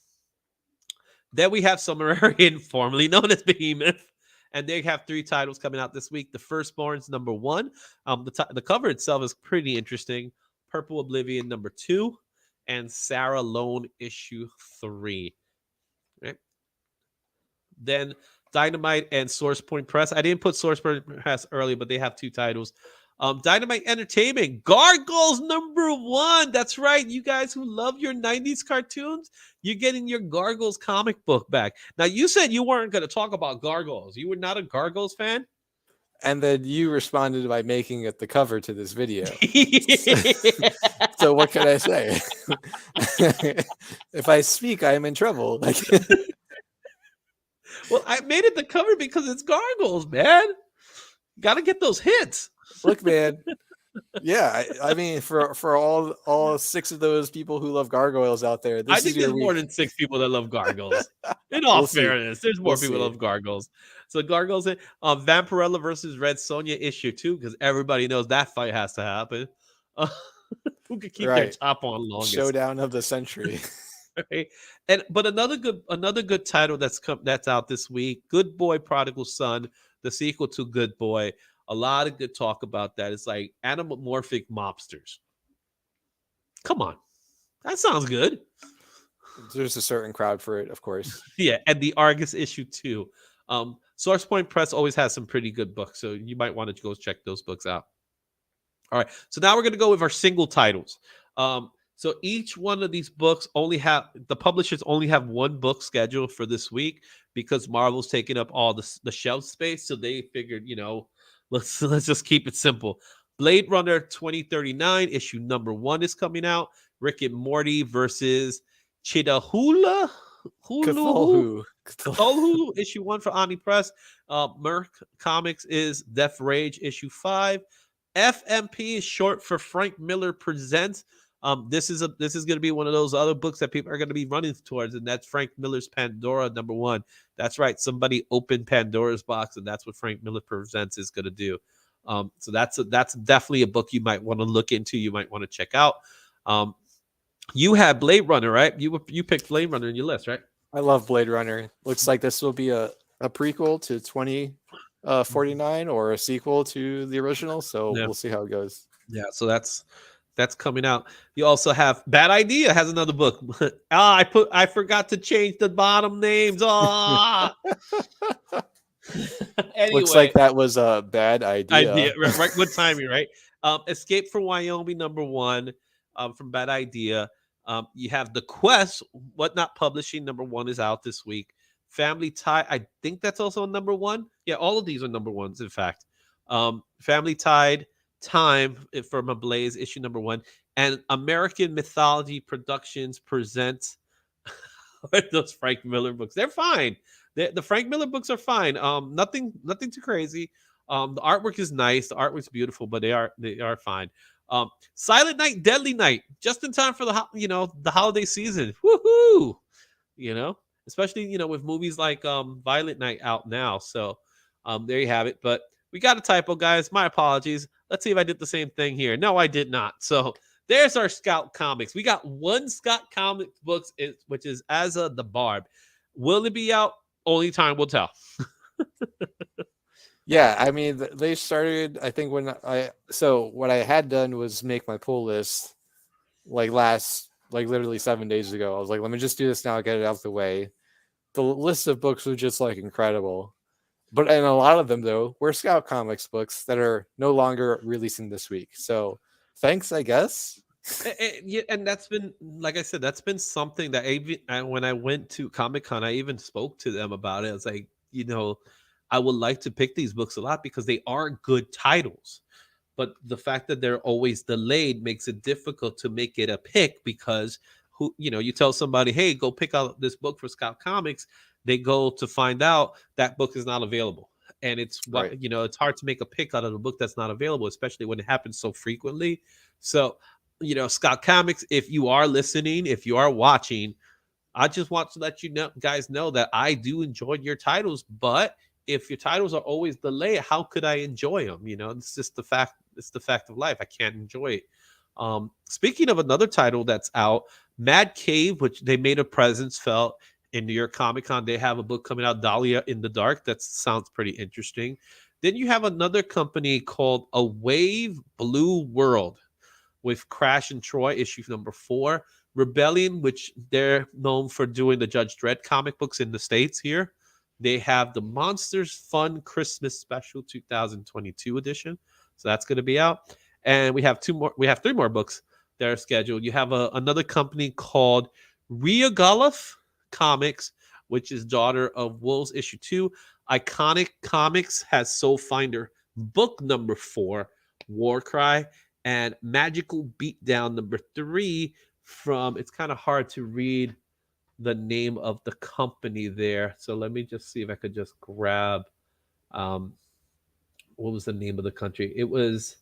Then we have Sumerian, formerly known as Behemoth. And they have 3 titles coming out this week. The Firstborn's number 1. The cover itself is pretty interesting. Purple Oblivion number 2. And Sarah Lone issue 3. Right. Then Dynamite and Source Point Press. I didn't put Source Point Press early, but they have 2 titles. Dynamite Entertainment, Gargoyles number 1. That's right. You guys who love your 90s cartoons, you're getting your Gargoyles comic book back. Now, you said you weren't going to talk about Gargoyles. You were not a Gargoyles fan? And then you responded by making it the cover to this video. So what can I say? If I speak, I am in trouble. Well, I made it the cover because it's Gargoyles, man. Got to get those hits. Look, man. Yeah, I mean, for all 6 of those people who love gargoyles out there, I think there's more than 6 people that love gargoyles. In all fairness, there's more people that love gargoyles. So Gargoyles, Vampirella versus Red Sonja issue 2, because everybody knows that fight has to happen. Who could keep their top on longest? Showdown of the century. Right? But another good title that's out this week, Good Boy Prodigal Son, the sequel to Good Boy. A lot of good talk about that. It's like anamorphic mobsters. Come on. That sounds good. There's a certain crowd for it, of course. Yeah, and the Argus issue 2. Source Point Press always has some pretty good books, so you might want to go check those books out. All right, so now we're going to go with our single titles. So each one of these books the publishers only have 1 book scheduled for this week because Marvel's taking up all the shelf space, so they figured, let's just keep it simple. Blade Runner 2039 issue number 1 is coming out. Rick and Morty versus Chidahula Cthulhu issue 1 for Omni Press. Merc Comics is Death Rage issue 5. FMP is short for Frank Miller Presents This is going to be one of those other books that people are going to be running towards, and that's Frank Miller's Pandora #1. That's right, somebody opened Pandora's box, and that's what Frank Miller Presents is going to do. So that's definitely a book you might want to look into. You might want to check out. You had Blade Runner, right? You picked Blade Runner in your list, right? I love Blade Runner. Looks like this will be a prequel to 2049 or a sequel to the original. So Yeah. we'll see how it goes. Yeah, so that's coming out. You also have Bad Idea has another book. I forgot to change the bottom names. Anyway, Looks like that was a bad idea. right? Good timing, right? Escape from Wyoming #1 from Bad Idea. You have The Quest, What Not Publishing #1 is out this week. Family Tie, I think that's also #1. Yeah, all of these are #1s, in fact. Family Tied Time from Ablaze, issue #1. And American Mythology Productions presents those Frank Miller books. They're fine. The Frank Miller books are fine. Nothing too crazy. The artwork is nice. The artwork's beautiful, but they are fine. Silent Night, Deadly Night, just in time for the holiday season. Woohoo! Especially with movies like Violent Night out now. So there you have it. But we got a typo, guys. My apologies. Let's see if I did the same thing here. No, I did not. So there's our Scout Comics. We got one Scout Comics books, which is Asa the Barb. Will it be out? Only time will tell. Yeah, I mean, they started, I think what I had done was make my pull list literally 7 days ago. I was like, let me just do this now, get it out of the way. The list of books was just like incredible. And a lot of them, though, were Scout Comics books that are no longer releasing this week. So thanks, I guess. Yeah, and that's been, like I said, that's been something that when I went to Comic-Con, I even spoke to them about it. I was like, I would like to pick these books a lot because they are good titles. But the fact that they're always delayed makes it difficult to make it a pick because you tell somebody, hey, go pick out this book for Scout Comics. They go to find out that book is not available. And it's Right. It's hard to make a pick out of a book that's not available, especially when it happens so frequently. So, Scout Comics, if you are listening, if you are watching, I just want to let guys know that I do enjoy your titles, but if your titles are always delayed, how could I enjoy them? It's just the fact. It's the fact of life. I can't enjoy it. Speaking of another title that's out, Mad Cave, which they made a presence felt in New York Comic Con. They have a book coming out, Dahlia in the Dark. That sounds pretty interesting. Then you have another company called A Wave Blue World with Crash and Troy, issue #4. Rebellion, which they're known for doing the Judge Dredd comic books in the States here. They have the Monsters Fun Christmas Special 2022 edition. So that's going to be out. And we have 3 more books that are scheduled. You have another company called Ria Golf Comics, which is daughter of Wolves issue 2. Iconic Comics has Soul Finder book #4, Warcry, and Magical Beatdown #3 from, it's kind of hard to read the name of the company there. So let me just see if I could just grab what was the name of the country? It was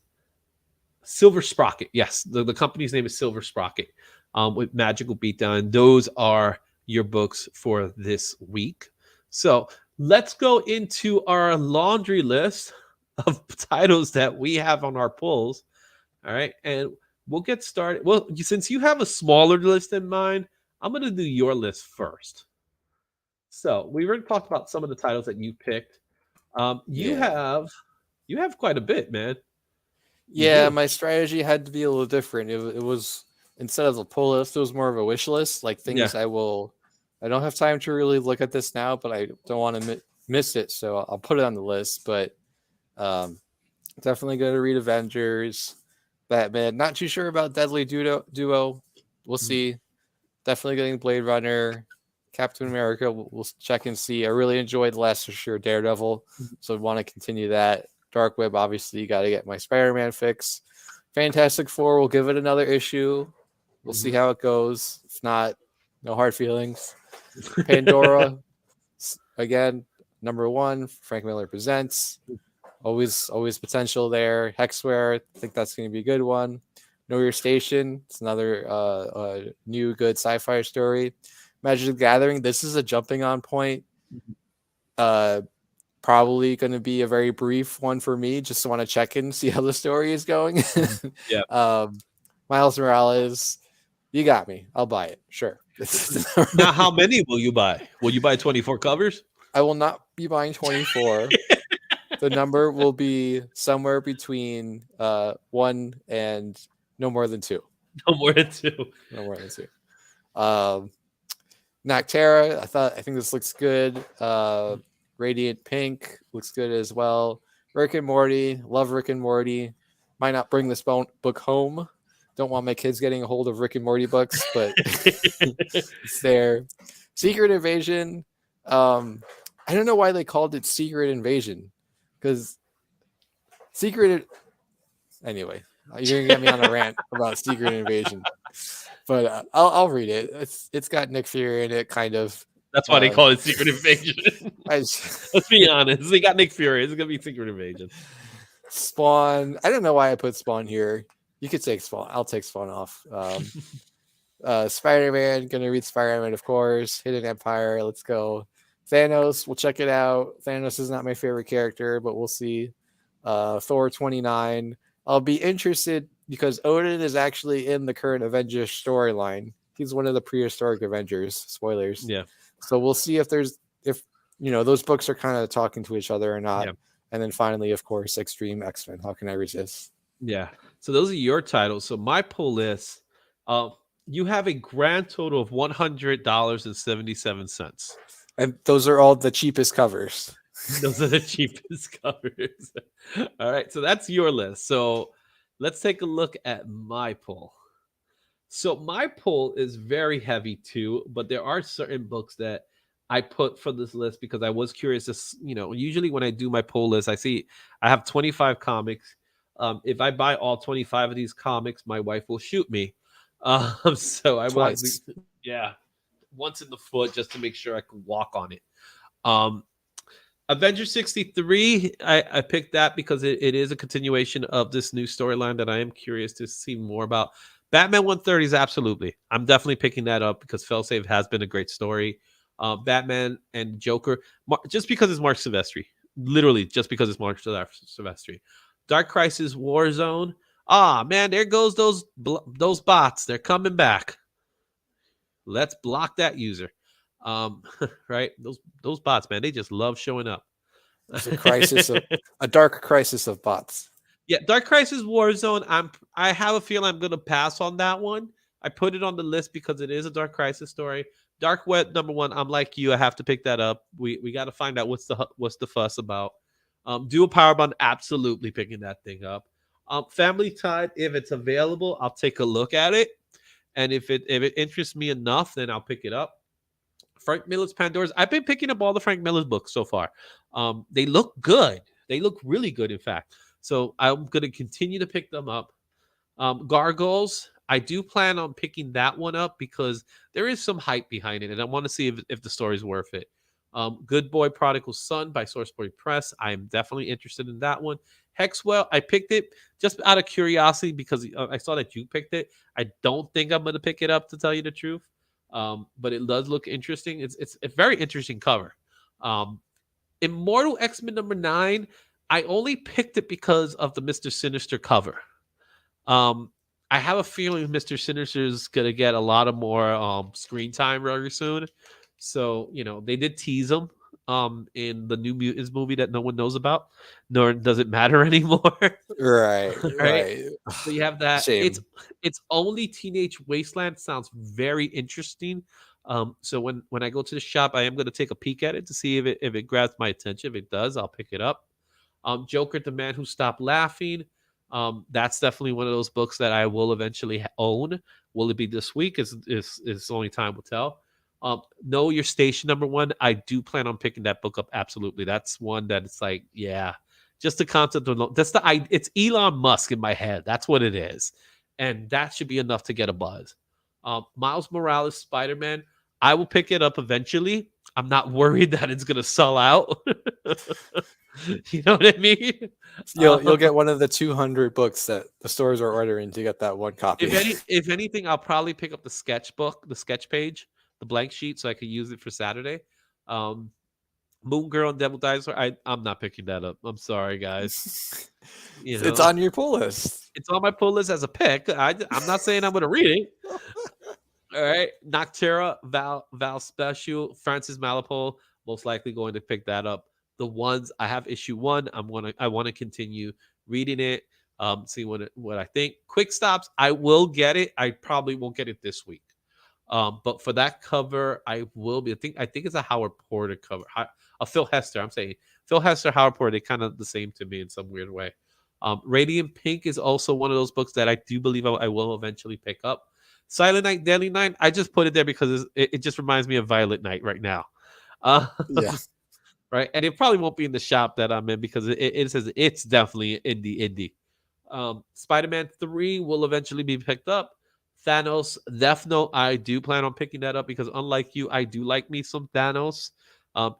Silver Sprocket. Yes, the company's name is Silver Sprocket with Magical Beatdown. Those are your books for this week. So let's go into our laundry list of titles that we have on our pulls. All right. And we'll get started. Well, since you have a smaller list than mine, I'm going to do your list first. So we already talked about some of the titles that you picked. You have quite a bit, man. Yeah, my strategy had to be a little different. It was, instead of a pull list, it was more of a wish list, like things I don't have time to really look at this now, but I don't want to miss it, so I'll put it on the list. But definitely going to read Avengers, Batman. Not too sure about Deadly Duo. We'll see. Definitely getting Blade Runner, Captain America. We'll check and see. I really enjoyed the last issue, Daredevil, so I want to continue that. Dark Web, obviously, you got to get my Spider-Man fix. Fantastic Four, we'll give it another issue. We'll see how it goes. If not, no hard feelings. Pandora, again, #1. Frank Miller Presents. Always potential there. Hexware, I think that's going to be a good one. Know Your Station. It's another new good sci-fi story. Magic the Gathering. This is a jumping on point. Probably going to be a very brief one for me. Just want to check in, see how the story is going. Yeah. Miles Morales. You got me. I'll buy it. Sure. Now, how many will you buy? Will you buy 24 covers? I will not be buying 24. The number will be somewhere between 1 and no more than 2. No more than 2. No more than 2. Noctera, I think this looks good. Radiant Pink looks good as well. Rick and Morty, love Rick and Morty. Might not bring this book home. Don't want my kids getting a hold of Rick and Morty books, but it's there. Secret Invasion. I don't know why they called it Secret Invasion, because Anyway, you're gonna get me on a rant about Secret Invasion, but I'll read it. It's got Nick Fury in it, kind of. That's why they call it Secret Invasion. Let's be honest. They got Nick Fury. It's gonna be Secret Invasion. Spawn. I don't know why I put Spawn here. You could take Spawn. I'll take Spawn off. Spider-Man. Gonna read Spider-Man, of course. Hidden Empire. Let's go. Thanos. We'll check it out. Thanos is not my favorite character, but we'll see. Thor 29. I'll be interested because Odin is actually in the current Avengers storyline. He's one of the prehistoric Avengers. Spoilers. Yeah. So we'll see if those books are kind of talking to each other or not. Yeah. And then finally, of course, Extreme X-Men. How can I resist? Yeah. So those are your titles. So my pull list, you have a grand total of $100.77. And those are all the cheapest covers. Those are the cheapest covers. All right. So that's your list. So let's take a look at my pull. So my pull is very heavy too, but there are certain books that I put for this list because I was curious to, usually when I do my pull list, I see I have 25 comics. If I buy all 25 of these comics, my wife will shoot me. So I want, once in the foot just to make sure I can walk on it. Avengers 63, I picked that because it is a continuation of this new storyline that I am curious to see more about. Batman 130s, absolutely. I'm definitely picking that up because Failsafe has been a great story. Batman and Joker, just because it's Mark Silvestri. Literally, just because it's Mark Silvestri. Dark Crisis Warzone. Man, there goes those bots. They're coming back. Let's block that user. Right? Those bots, man, they just love showing up. It's a dark crisis of bots. Yeah, Dark Crisis Warzone. I have a feeling I'm gonna pass on that one. I put it on the list because it is a Dark Crisis story. Dark Web #1. I'm like you. I have to pick that up. We got to find out what's the fuss about. Dual Power Bond. Absolutely picking that thing up. Family Tide. If it's available, I'll take a look at it, and if it interests me enough, then I'll pick it up. Frank Miller's Pandora's. I've been picking up all the Frank Miller's books so far. They look good. They look really good, in fact. So I'm going to continue to pick them up. Gargoyles, I do plan on picking that one up because there is some hype behind it, and I want to see if the story's worth it. Good Boy Prodigal Son by Sourcepoint Press. I am definitely interested in that one. Hexwell, I picked it just out of curiosity because I saw that you picked it. I don't think I'm going to pick it up, to tell you the truth. But it does look interesting. It's a very interesting cover. Immortal X-Men #9, I only picked it because of the Mr. Sinister cover. I have a feeling Mr. Sinister is gonna get a lot of more screen time very soon. So they did tease him in the New Mutants movie that no one knows about, nor does it matter anymore. Right. So you have that. Shame. It's only Teenage Wasteland. Sounds very interesting. So when I go to the shop, I am going to take a peek at it to see if it grabs my attention. If it does, I'll pick it up. Joker, the Man Who Stopped Laughing. That's definitely one of those books that I will eventually own. Will it be this week? Is only time will tell. Know Your Station #1. I do plan on picking that book up. Absolutely. That's one that it's like, yeah, just the concept of it's Elon Musk in my head. That's what it is. And that should be enough to get a buzz. Miles Morales, Spider-Man. I will pick it up eventually. I'm not worried that it's gonna sell out. You know what I mean? You'll get one of the 200 books that the stores are ordering to get that one copy. If anything, I'll probably pick up the sketchbook, the sketch page, the blank sheet, so I could use it for Saturday. Moon Girl and Devil Dinosaur. I'm not picking that up. I'm sorry, guys. You It's know, on your pull list. it's on my pull list as a pick. I'm not saying I'm going to read it. All right, Noctera, Val Special, Francis Malapole, most likely going to pick that up. The ones I have issue 1, I want to continue reading it. See what I think. Quick Stops, I will get it. I probably won't get it this week. But for that cover, I will be. I think it's a Howard Porter cover. A Phil Hester. I'm saying Phil Hester, Howard Porter. They kind of the same to me in some weird way. Radiant Pink is also one of those books that I do believe I will eventually pick up. Silent Night, Deadly Night. I just put it there because it just reminds me of Violet Night right now. Yeah. Right, and it probably won't be in the shop that I'm in because it says it's definitely indie. Spider-Man 3 will eventually be picked up. Thanos, Death Note, I do plan on picking that up because unlike you, I do like me some Thanos.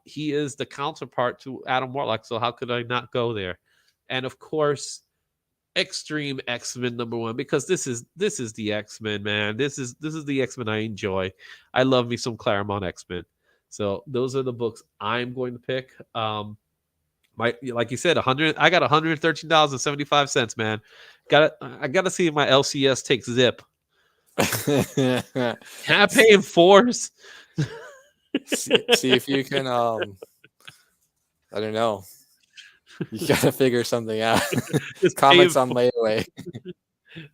He is the counterpart to Adam Warlock, so how could I not go there? And of course, Extreme X-Men #1 because this is the X-Men, man. This is the X-Men I enjoy. I love me some Claremont X-Men. So those are the books I'm going to pick. Like you said, 100. I got $113.75, man. I gotta see if my LCS takes zip. Can I pay in 4s? see if you can. I don't know. You gotta figure something out. Comics on layaway.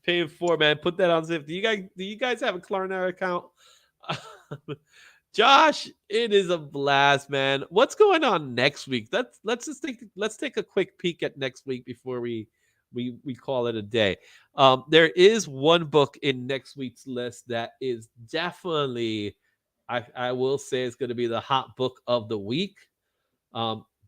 Paying 4, man. Put that on zip. Do you guys have a Klarna account? Josh, it is a blast, man. What's going on next week? Let's take a quick peek at next week before we call it a day. There is one book in next week's list that is definitely, I will say, it's going to be the hot book of the week.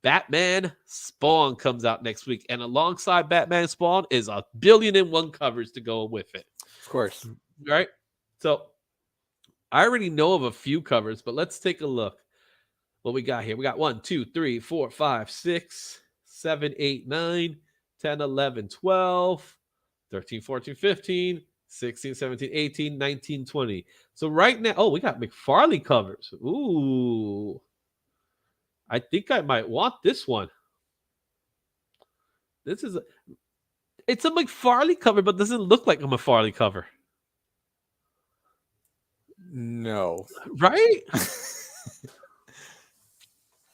Batman Spawn comes out next week, and alongside Batman Spawn is 1,000,000,001 covers to go with it. Of course, right? So I already know of a few covers, but let's take a look. What we got here? We got 1, 2, 3, 4, 5, 6, 7, 8, 9, 10, 11, 12, 13, 14, 15, 16, 17, 18, 19, 20. So right now, we got McFarlane covers. Ooh. I think I might want this one. It's a McFarlane cover, but doesn't look like a McFarlane cover. No. Right?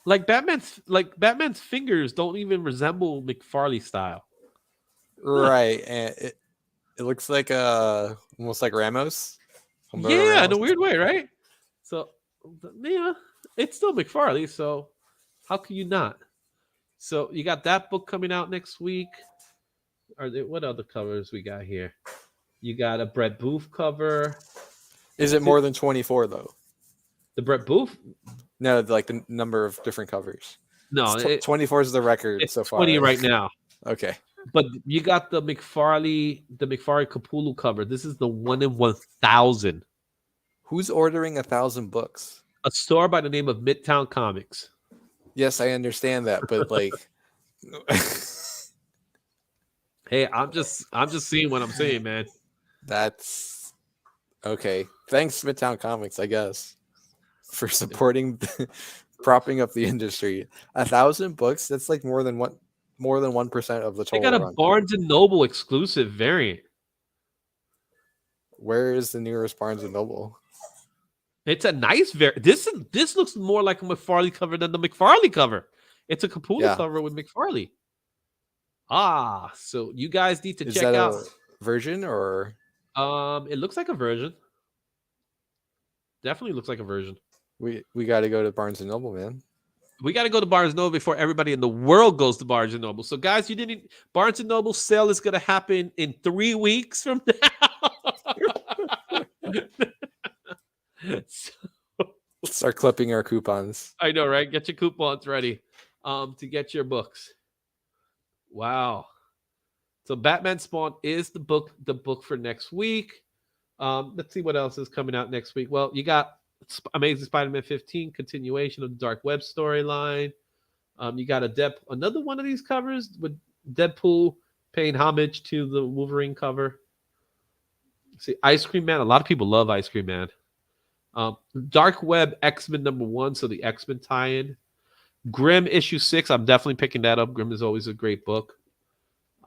Like Batman's fingers don't even resemble McFarlane style. Right. And it looks like almost like Ramos. Yeah, Ramos. In a weird way, right? So yeah, it's still McFarlane, so how can you not? So you got that book coming out next week. What other covers we got here? You got a Brett Booth cover. Is it more than 24 though? The Brett Booth? No, like the number of different covers. No, 24 is the record it's so far. 20 right now. Okay. But you got the McFarlane Capullo cover. This is the 1 in 1,000. Who's ordering 1,000 books? A store by the name of Midtown Comics. Yes, I understand that, but like, hey, I'm just seeing what I'm saying, man. That's okay. Thanks, Midtown Comics, I guess, for supporting, propping up the industry. 1,000 books. That's like more than 1% of the total. They got a Barnes and Noble exclusive variant. Where is the nearest Barnes and Noble? It's a nice variant. This looks more like a McFarlane cover than the McFarlane cover. It's a Capullo cover with McFarlane. So you guys need to check out a version or it looks like a version. Definitely looks like a version. We got to go to Barnes and Noble, man. We got to go to Barnes and Noble before everybody in the world goes to Barnes and Noble. So guys, Barnes and Noble sale is going to happen in 3 weeks from now. So, start clipping our coupons. I know, right? Get your coupons ready to get your books. Wow. So Batman Spawn is the book for next week. Let's see what else is coming out next week. Well, you got Amazing Spider-Man 15 continuation of the Dark Web storyline. You got another one of these covers with Deadpool paying homage to the Wolverine cover. See, Ice Cream Man. A lot of people love Ice Cream Man. Dark Web X-Men #1, so the X-Men tie-in. Grimm issue 6. I'm definitely picking that up. Grimm is always a great book.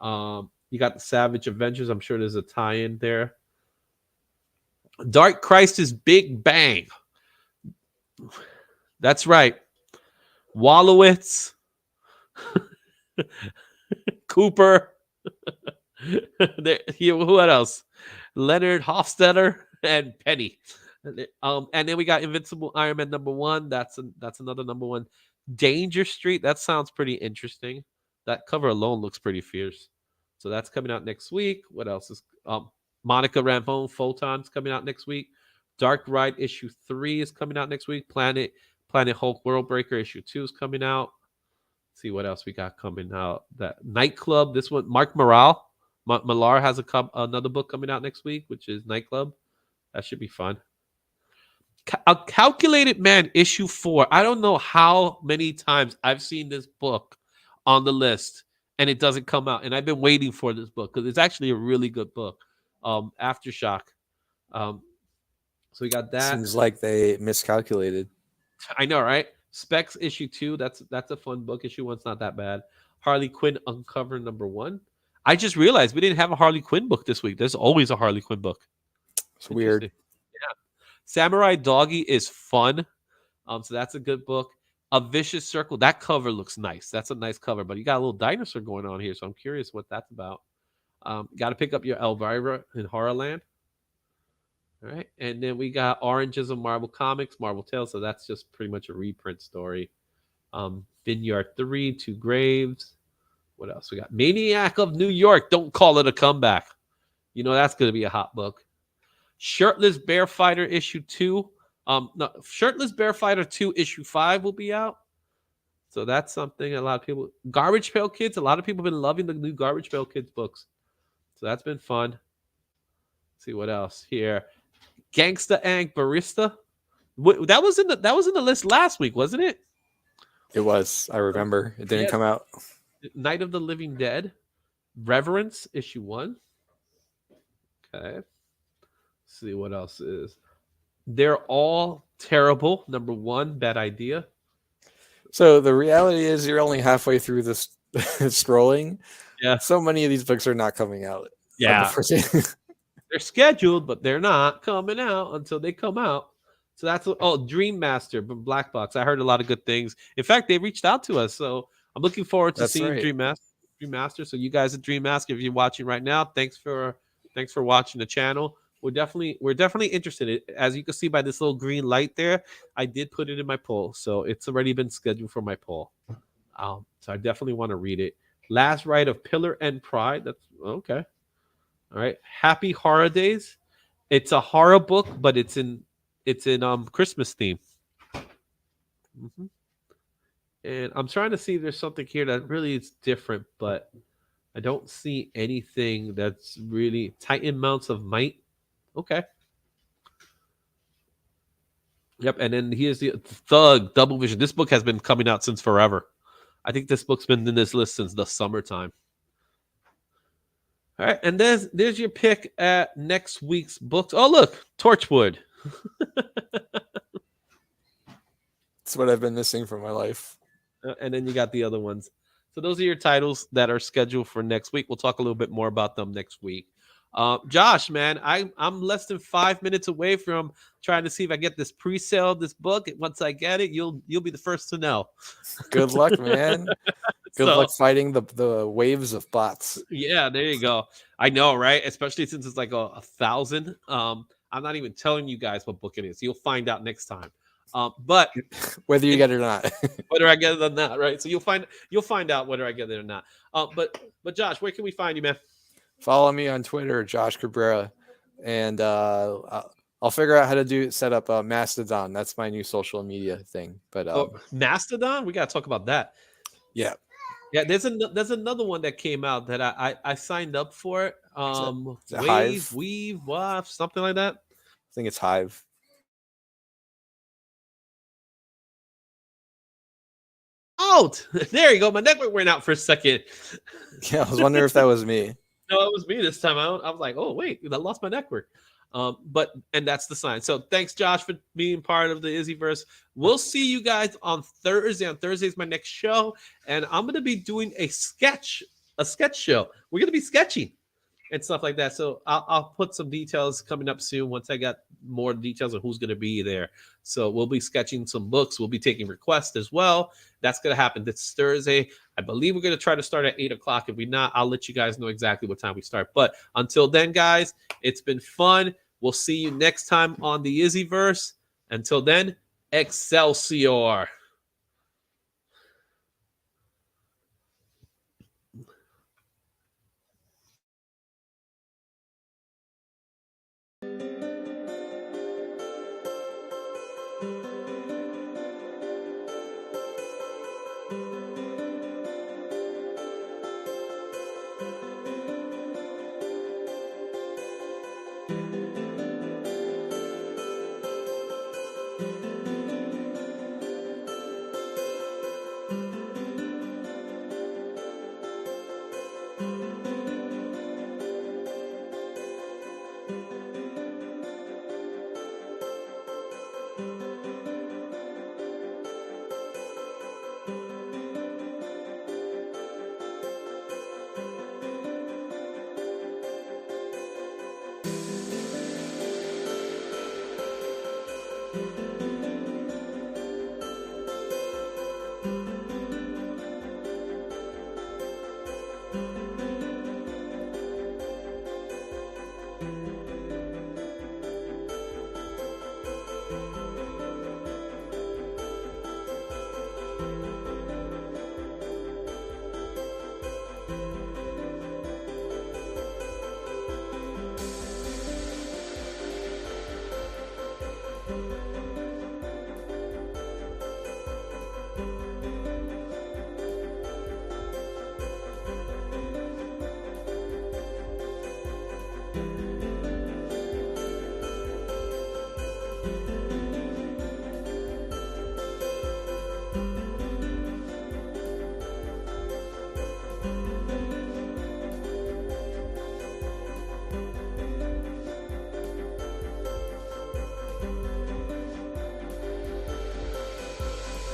You got the Savage Avengers. I'm sure there's a tie-in there. Dark Crisis Big Bang. That's right. Wallowitz, Cooper. Who else? Leonard Hofstetter and Penny. And then we got Invincible Iron Man #1. That's another #1. Danger Street. That sounds pretty interesting. That cover alone looks pretty fierce. So that's coming out next week. What else is Monica Rambeau Photon's coming out next week. Dark Ride issue 3 is coming out next week. Planet Hulk World Breaker issue 2 is coming out. Let's see what else we got coming out. That Nightclub. This one, Mark Millar has another book coming out next week, which is Nightclub. That should be fun. A Calculated Man issue 4. I don't know how many times I've seen this book on the list and it doesn't come out. And I've been waiting for this book because it's actually a really good book. Aftershock. So we got that. Seems like they miscalculated. I know, right? Specs issue 2. That's a fun book. Issue 1's not that bad. Harley Quinn Uncover #1. I just realized we didn't have a Harley Quinn book this week. There's always a Harley Quinn book. It's weird. Yeah. Samurai Doggy is fun. So that's a good book. A Vicious Circle. That cover looks nice. That's a nice cover, but you got a little dinosaur going on here, so I'm curious what that's about. Got to pick up your Elvira in Horrorland. All right, and then we got Oranges of Marvel Comics, Marvel Tales. So that's just pretty much a reprint story. Vineyard 3, Two Graves. What else we got? Maniac of New York. Don't call it a comeback. You know that's going to be a hot book. Shirtless Bear Fighter issue 2. No, Shirtless Bear Fighter 2 issue 5 will be out. So that's something a lot of people. Garbage Pail Kids. A lot of people have been loving the new Garbage Pail Kids books. So that's been fun. Let's see what else here. Gangsta Ang Barista. That was in the list last week, wasn't it? It was. I remember. It didn't come out. Night of the Living Dead. Reverence issue 1. Okay. Let's see what else is. They're All Terrible #1. Bad idea. So the reality is you're only halfway through this scrolling. Yeah. So many of these books are not coming out. Yeah. They're scheduled, but they're not coming out until they come out. So that's Dream Master from Black Box. I heard a lot of good things. In fact, they reached out to us, so I'm looking forward to seeing Dream Master. So you guys at Dream Master, if you're watching right now, thanks for watching the channel. We're definitely interested. As you can see by this little green light there, I did put it in my poll, so it's already been scheduled for my poll. So I definitely want to read it. Last Ride of Pillar and Pride. That's okay. All right. Happy Horror Days. It's a horror book, but it's in Christmas theme. Mm-hmm. And I'm trying to see if there's something here that really is different, but I don't see anything that's really Titan Mounts of Might. Okay. Yep. And then here's the Thug Double Vision. This book has been coming out since forever. I think this book's been in this list since the summertime. All right. And there's your pick at next week's books. Oh, look, Torchwood. That's what I've been missing from my life. And then you got the other ones. So those are your titles that are scheduled for next week. We'll talk a little bit more about them next week. Josh, man, I'm less than 5 minutes away from trying to see if I get this pre-sale of this book. Once I get it, you'll be the first to know. Good luck, man. Good luck fighting the waves of bots. Yeah, there you go. I know, right? Especially since it's like 1,000. I'm not even telling you guys what book it is. You'll find out next time. But whether you get it or not, whether I get it or not, right? So you'll find out whether I get it or not. But Josh, where can we find you, man? Follow me on Twitter, Josh Cabrera, and I'll figure out how to set up Mastodon. That's my new social media thing. But Mastodon, we gotta talk about that. Yeah. There's another one that came out that I signed up for. Hive? Weave, something like that. I think it's Hive. out. There you go. My network went out for a second. Yeah, I was wondering if that was me. No, it was me this time. I was like, oh wait, I lost my network. And that's the sign. So thanks, Josh, for being part of the IzzyVerse. We'll see you guys on Thursday. On Thursday is my next show, and I'm gonna be doing a sketch show. We're gonna be sketching and stuff like that. So I'll put some details coming up soon once I got more details on who's gonna be there. So we'll be sketching some books. We'll be taking requests as well. That's gonna happen this Thursday. I believe we're gonna try to start at 8:00. If we not, I'll let you guys know exactly what time we start. But until then, guys, it's been fun. We'll see you next time on the IzzyVerse. Until then, Excelsior.